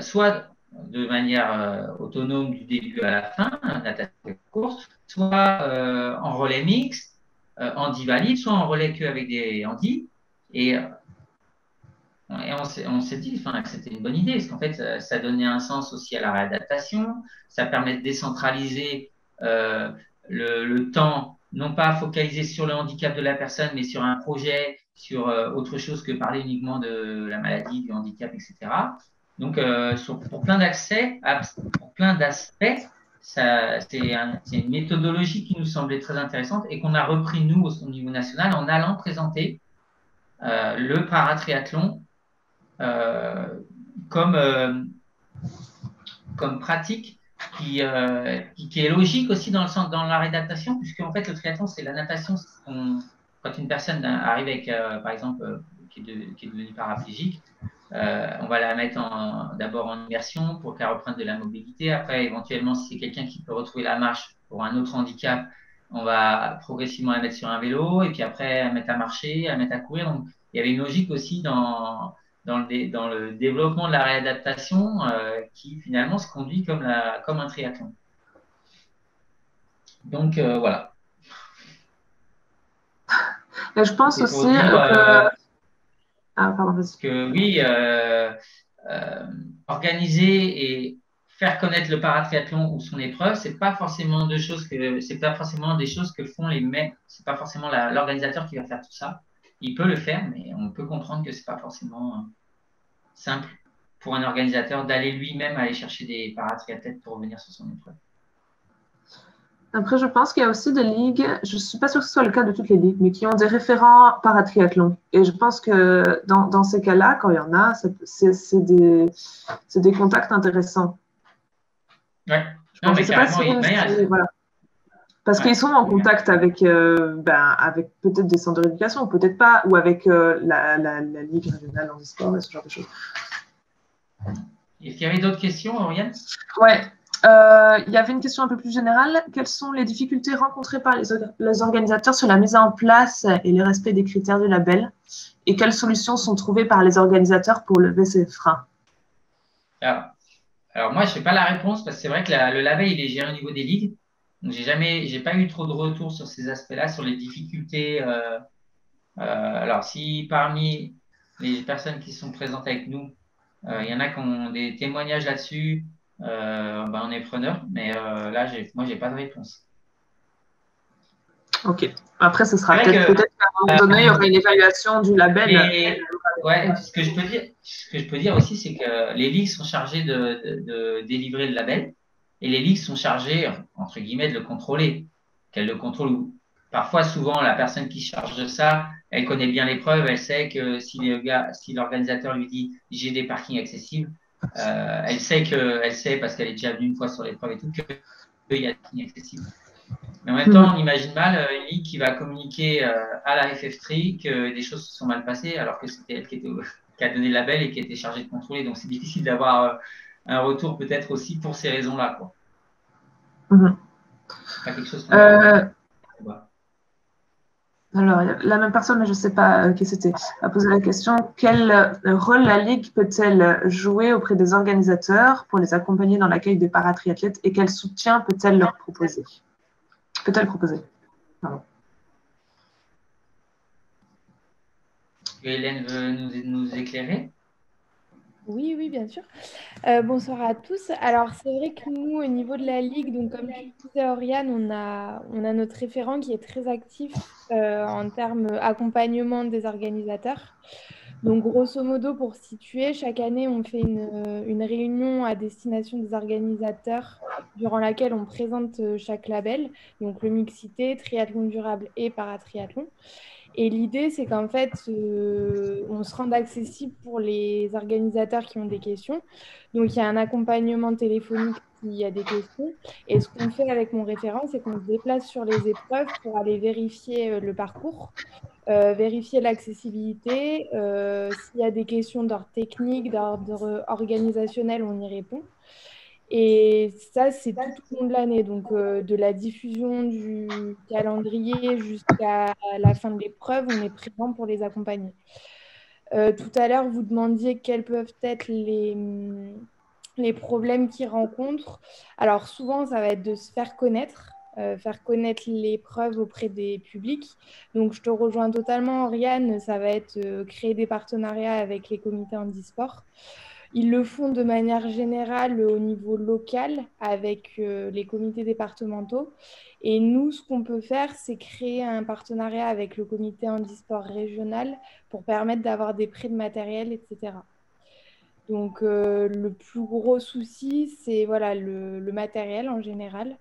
soit de manière autonome du début à la fin, natation courte, soit en relais mixte, handi valide, soit en relais que avec des handis. Et on s'est dit que c'était une bonne idée, parce qu'en fait, ça donnait un sens aussi à la réadaptation, ça permet de décentraliser le temps, non pas focalisé sur le handicap de la personne, mais sur un projet, sur autre chose que parler uniquement de la maladie, du handicap, etc. Donc, pour plein d'aspects, c'est une méthodologie qui nous semblait très intéressante et qu'on a repris, nous, au niveau national, en allant présenter le paratriathlon comme pratique qui est logique aussi dans la réadaptation, puisque en fait le triathlon c'est la natation. Quand une personne arrive avec, par exemple, qui est devenue paraplégique, on va la mettre d'abord en immersion pour qu'elle reprenne de la mobilité. Après, éventuellement, si c'est quelqu'un qui peut retrouver la marche pour un autre handicap, on va progressivement la mettre sur un vélo et puis après la mettre à marcher, la mettre à courir. Donc, il y avait une logique aussi dans le développement de la réadaptation qui finalement se conduit comme un triathlon. Donc voilà. Et je pense aussi que oui, organiser et faire connaître le paratriathlon ou son épreuve, c'est pas forcément des choses que font les mecs. C'est pas forcément l'organisateur qui va faire tout ça. Il peut le faire, mais on peut comprendre que c'est pas forcément simple pour un organisateur d'aller lui-même aller chercher des paratriathlètes pour revenir sur son épreuve. Après, je pense qu'il y a aussi des ligues, je ne suis pas sûre que ce soit le cas de toutes les ligues, mais qui ont des référents paratriathlon. Et je pense que dans ces cas-là, quand il y en a, c'est des contacts intéressants. Ouais, je ne sais pas si, voilà. Parce qu'ils sont en contact avec, avec peut-être des centres de rééducation, peut-être pas, ou avec la Ligue régionale en e-sport et ce genre de choses. Est-ce qu'il y avait d'autres questions, Oriane? Ouais. Il y avait une question un peu plus générale. Quelles sont les difficultés rencontrées par les organisateurs sur la mise en place et le respect des critères du label? Et quelles solutions sont trouvées par les organisateurs pour lever ces freins? Alors moi, je n'ai pas la réponse parce que c'est vrai que le label, il est géré au niveau des ligues. Donc, j'ai pas eu trop de retours sur ces aspects-là, sur les difficultés. Alors, si parmi les personnes qui sont présentes avec nous, il y en a qui ont des témoignages là-dessus, on est preneur. Mais là, moi, j'ai pas de réponse. Ok. Après, ce sera peut-être qu'à un moment donné, il y aura une évaluation du label. Ouais, ce que je peux dire aussi, c'est que les ligues sont chargées de délivrer le label et les ligues sont chargées, entre guillemets, de le contrôler. Qu'elles le contrôlent. Parfois, souvent, la personne qui se charge de ça, elle connaît bien l'épreuve, elle sait que si l'organisateur lui dit j'ai des parkings accessibles, elle sait parce qu'elle est déjà venue une fois sur l'épreuve et tout, qu'il y a des parkings accessibles. Mais en même temps, on imagine mal une ligue qui va communiquer à la FF3 que des choses se sont mal passées alors que c'était elle qui a donné le label et qui était chargée de contrôler. Donc, c'est difficile d'avoir un retour peut-être aussi pour ces raisons-là. Pas quelque chose Alors, la même personne, mais je ne sais pas qui c'était, a posé la question. Quel rôle la Ligue peut-elle jouer auprès des organisateurs pour les accompagner dans l'accueil des paratriathlètes et quel soutien peut-elle leur proposer? Pardon. Hélène veut nous éclairer? Oui, bien sûr. Bonsoir à tous. Alors, c'est vrai que nous, au niveau de la Ligue, donc comme tu disais, Oriane, on a notre référent qui est très actif en termes accompagnement des organisateurs. Donc, grosso modo, pour situer, chaque année, on fait une réunion à destination des organisateurs durant laquelle on présente chaque label, donc le mixité, triathlon durable et paratriathlon. Et l'idée, c'est qu'en fait, on se rende accessible pour les organisateurs qui ont des questions. Donc, il y a un accompagnement téléphonique s'il y a des questions. Et ce qu'on fait avec mon référent, c'est qu'on se déplace sur les épreuves pour aller vérifier le parcours, vérifier l'accessibilité. S'il y a des questions d'ordre technique, d'ordre organisationnel, on y répond. Et ça, c'est tout au long de l'année, donc de la diffusion du calendrier jusqu'à la fin de l'épreuve, on est présent pour les accompagner. Tout à l'heure, vous demandiez quels peuvent être les problèmes qu'ils rencontrent. Alors souvent, ça va être de se faire connaître l'épreuve auprès des publics. Donc je te rejoins totalement, Oriane, ça va être créer des partenariats avec les comités handisport. Ils le font de manière générale au niveau local avec les comités départementaux. Et nous, ce qu'on peut faire, c'est créer un partenariat avec le comité handisport régional pour permettre d'avoir des prêts de matériel, etc. Donc, le plus gros souci, c'est voilà, le matériel en général.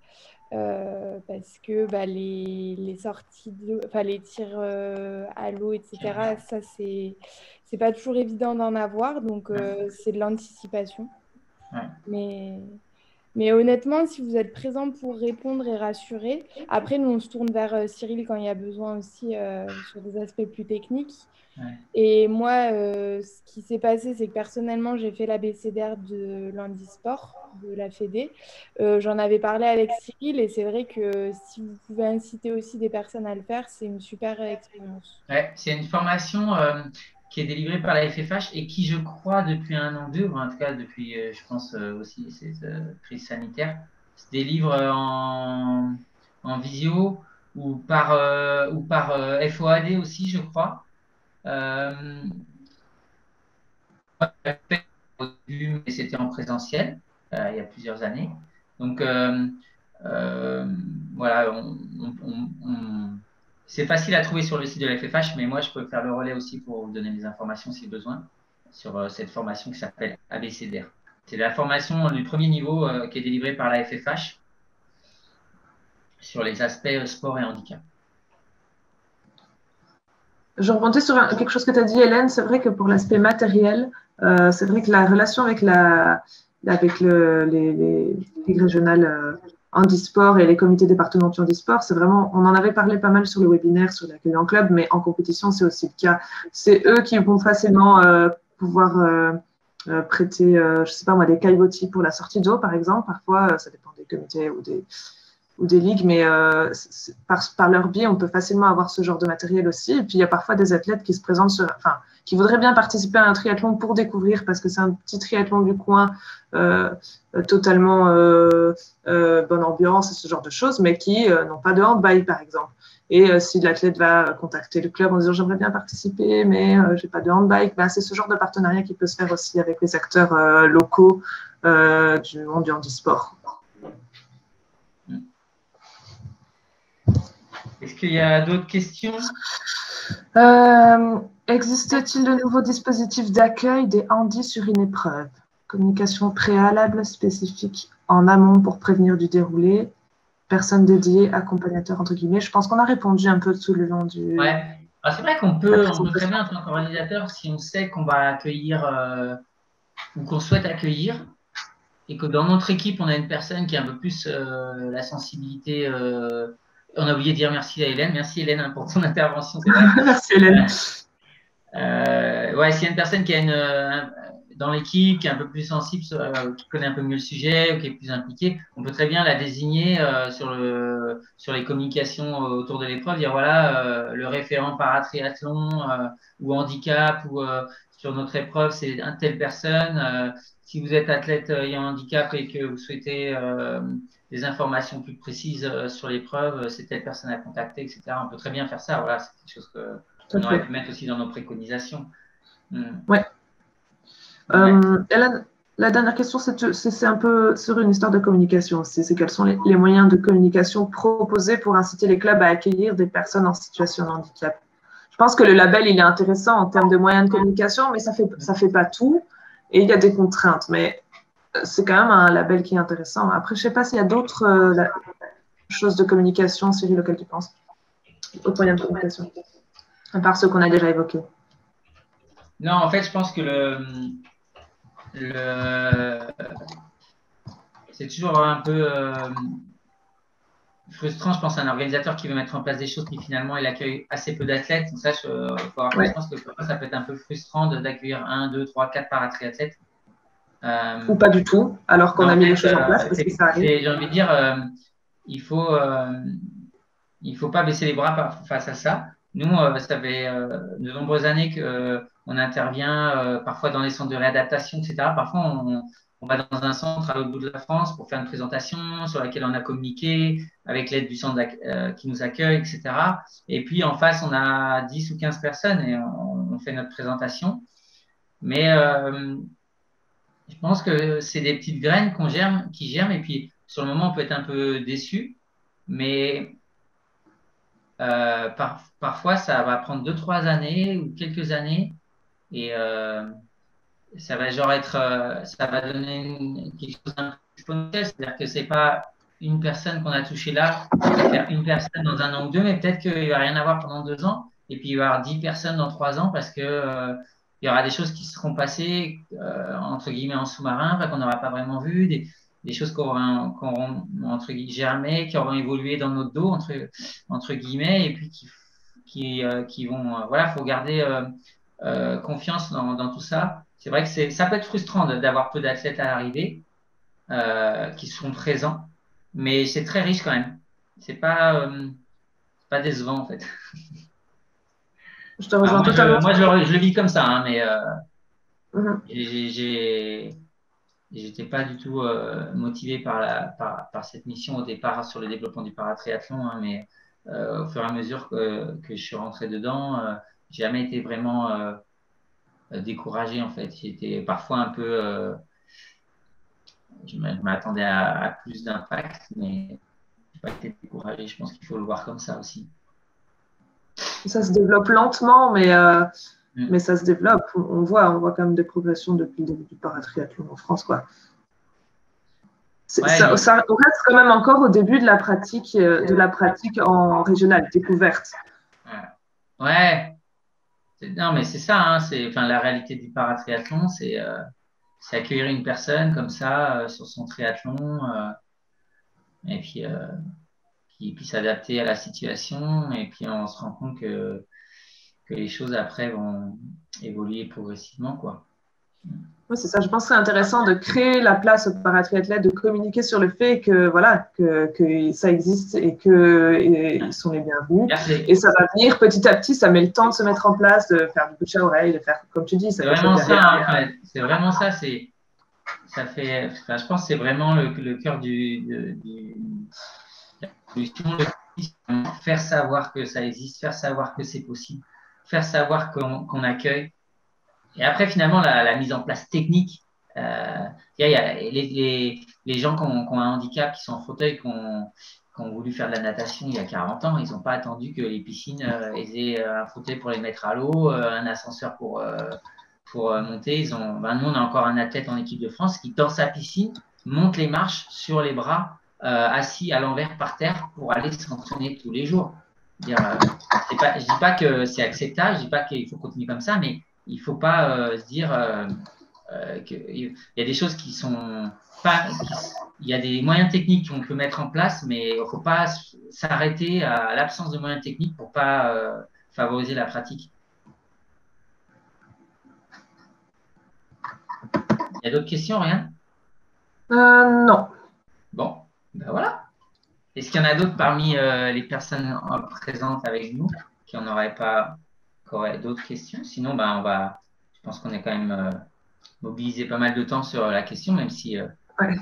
Parce que les sorties, les tirs à l'eau, etc., ça, c'est pas toujours évident d'en avoir. Donc, c'est de l'anticipation. Ouais. Mais honnêtement, si vous êtes présent pour répondre et rassurer, après, nous, on se tourne vers Cyril quand il y a besoin aussi sur des aspects plus techniques. Ouais. Et moi, ce qui s'est passé, c'est que personnellement, j'ai fait l'ABCDR de l'handisport, de la Fédé. J'en avais parlé avec Cyril et c'est vrai que si vous pouvez inciter aussi des personnes à le faire, c'est une super expérience. Ouais, c'est une formation qui est délivrée par la FFH et qui, je crois, depuis 1 an ou 2, ou en tout cas depuis, je pense aussi, cette crise sanitaire, se délivre en visio ou par FOAD aussi, je crois. Au début, mais c'était en présentiel il y a plusieurs années. Donc, voilà, c'est facile à trouver sur le site de la FFH, mais moi, je peux faire le relais aussi pour vous donner des informations si besoin. sur cette formation qui s'appelle ABCDR. C'est la formation du premier niveau qui est délivrée par la FFH sur les aspects sport et handicap. Je rebondis sur quelque chose que tu as dit, Hélène. C'est vrai que pour l'aspect matériel, c'est vrai que la relation avec les ligues régionales handisport et les comités départementaux handisport, c'est vraiment, on en avait parlé pas mal sur le webinaire, sur l'accueil en club, mais en compétition, c'est aussi le cas. C'est eux qui vont facilement pouvoir prêter, je sais pas moi, des caillebotis pour la sortie d'eau, par exemple. Parfois, ça dépend des comités ou des ligues, mais par leur biais, on peut facilement avoir ce genre de matériel aussi. Et puis, il y a parfois des athlètes qui se présentent qui voudraient bien participer à un triathlon pour découvrir, parce que c'est un petit triathlon du coin, totalement bonne ambiance et ce genre de choses, mais qui n'ont pas de handbike, par exemple. Et si l'athlète va contacter le club en disant j'aimerais bien participer, mais j'ai pas de handbike, c'est ce genre de partenariat qui peut se faire aussi avec les acteurs locaux du monde du handisport. Est-ce qu'il y a d'autres questions? Existe-t-il de nouveaux dispositifs d'accueil des handis sur une épreuve? Communication préalable spécifique en amont pour prévenir du déroulé, personne dédiée, accompagnateur entre guillemets. Je pense qu'on a répondu un peu tout le long du… Ouais. C'est vrai qu'on peut très bien, en tant qu'organisateur, si on sait qu'on va accueillir ou qu'on souhaite accueillir, et que dans notre équipe, on a une personne qui a un peu plus la sensibilité… on a oublié de dire merci à Hélène. Merci Hélène pour ton intervention. Merci Hélène. Ouais, s'il y a une personne qui a dans l'équipe qui est un peu plus sensible, qui connaît un peu mieux le sujet, ou qui est plus impliquée, on peut très bien la désigner sur les communications autour de l'épreuve, dire voilà, le référent paratriathlon ou handicap ou sur notre épreuve, c'est une telle personne. Si vous êtes athlète ayant handicap et que vous souhaitez des informations plus précises sur l'épreuve, c'est telle personne à contacter, etc. On peut très bien faire ça. Voilà, c'est quelque chose qu'on aurait pu mettre aussi dans nos préconisations. Ouais. La dernière question, c'est un peu sur une histoire de communication aussi. C'est quels sont les moyens de communication proposés pour inciter les clubs à accueillir des personnes en situation de handicap? Je pense que le label, il est intéressant en termes de moyens de communication, mais ça fait pas tout. Et il y a des contraintes. Mais c'est quand même un label qui est intéressant. Après, je sais pas s'il y a d'autres choses de communication, Cyril, auxquelles tu penses. Autres moyens de communication, à part ceux qu'on a déjà évoqués. Non, en fait, je pense que c'est toujours un peu frustrant, je pense, à un organisateur qui veut mettre en place des choses qui finalement il accueille assez peu d'athlètes. Donc ça, je pense que ça peut être un peu frustrant d'accueillir 1, 2, 3, 4 paratriathlètes. Ou pas du tout, alors qu'on a mis les choses en place, parce que ça arrive. J'ai envie de dire, il faut pas baisser les bras face à ça. Nous, ça fait de nombreuses années qu'on intervient parfois dans les centres de réadaptation, etc. Parfois, on va dans un centre à l'autre bout de la France pour faire une présentation sur laquelle on a communiqué avec l'aide du centre qui nous accueille, etc. Et puis, en face, on a 10 ou 15 personnes et on fait notre présentation. Mais je pense que c'est des petites graines qui germent. Et puis, sur le moment, on peut être un peu déçu. Mais parfois, ça va prendre 2-3 années ou quelques années et ça va ça va donner quelque chose d'un peu exponentiel. C'est-à-dire que c'est pas une personne qu'on a touchée là, faire une personne dans 1 an ou 2, mais peut-être qu'il va rien avoir pendant 2 ans et puis il va y avoir 10 personnes dans 3 ans parce que il y aura des choses qui seront passées entre guillemets en sous-marin, qu'on n'aura pas vraiment vu, des choses qui auront entre guillemets germé, qui auront évolué dans notre dos entre guillemets, et puis qui vont voilà, faut garder confiance dans tout ça. C'est vrai que ça peut être frustrant d'avoir peu d'athlètes à l'arrivée qui seront présents, mais c'est très riche quand même. C'est pas décevant en fait. Je te rejoins totalement. Moi, je le vis comme ça, hein, mais j'étais pas du tout motivé par cette mission au départ sur le développement du paratriathlon, hein, mais au fur et à mesure que je suis rentré dedans, j'ai jamais été vraiment découragé en fait. J'étais parfois un peu, je m'attendais à plus d'impact, mais je n'ai pas été découragé. Je pense qu'il faut le voir comme ça aussi. Ça se développe lentement, mais mais ça se développe. On voit quand même des progressions depuis le début du paratriathlon en France, quoi. Ouais, On reste quand même encore au début de la pratique en régionale, découverte. Ouais. Non, mais c'est ça, hein, enfin, la réalité du paratriathlon, c'est accueillir une personne comme ça sur son triathlon et puis s'adapter à la situation. Et puis on se rend compte que les choses après vont évoluer progressivement, quoi. Oui, c'est ça. Je pense que c'est intéressant de créer la place aux paratriathlètes, de communiquer sur le fait que, voilà, que ça existe et qu'ils sont les bienvenus. Merci. Et ça va venir petit à petit, ça met le temps de se mettre en place, de faire du bouche à oreille, de faire, comme tu dis, ça C'est vraiment ça, hein, c'est vraiment ça. Ça fait, enfin, je pense que c'est vraiment le cœur de la solution. Faire savoir que ça existe, faire savoir que c'est possible, faire savoir qu'on accueille. Et après, finalement, la mise en place technique, il y a les gens qui ont un handicap, qui sont en fauteuil, qui ont voulu faire de la natation il y a 40 ans, ils n'ont pas attendu que les piscines aient un fauteuil pour les mettre à l'eau, un ascenseur pour monter. Nous, on a encore un athlète en équipe de France qui, dans sa piscine, monte les marches sur les bras, assis à l'envers par terre pour aller s'entraîner tous les jours. Je ne dis pas que c'est acceptable, je ne dis pas qu'il faut continuer comme ça, mais il ne faut pas se dire qu'il y a des choses qui sont pas. Il y a des moyens techniques qu'on peut mettre en place, mais il ne faut pas s'arrêter à l'absence de moyens techniques pour ne pas favoriser la pratique. Il y a d'autres questions, rien? Non. Bon, ben voilà. Est-ce qu'il y en a d'autres parmi les personnes présentes avec nous qui n'auraient pas d'autres questions? Sinon, ben, je pense qu'on est quand même mobilisé pas mal de temps sur la question, même si. Ouais.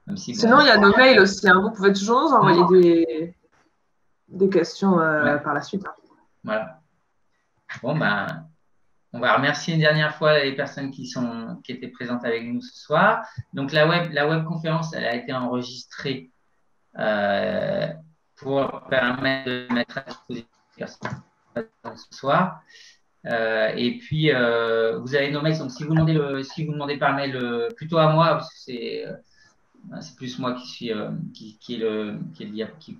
Même si sinon, il y a nos mails aussi. Hein. Vous pouvez toujours nous envoyer des questions par la suite. Hein. Voilà. Bon, ben. On va remercier une dernière fois les personnes qui étaient présentes avec nous ce soir. Donc, la webconférence, elle a été enregistrée pour permettre de mettre à disposition les personnes ce soir. Et puis, vous avez nos mails. Donc, si vous demandez par mail, plutôt à moi, parce que c'est plus moi qui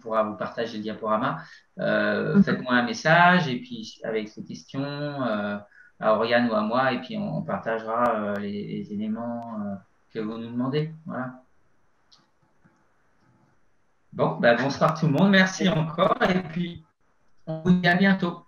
pourra vous partager le diaporama. Faites-moi un message et puis avec ces questions à Oriane ou à moi, et puis on partagera les éléments que vous nous demandez. Voilà. Bon, bonsoir tout le monde, merci encore, et puis on vous dit à bientôt.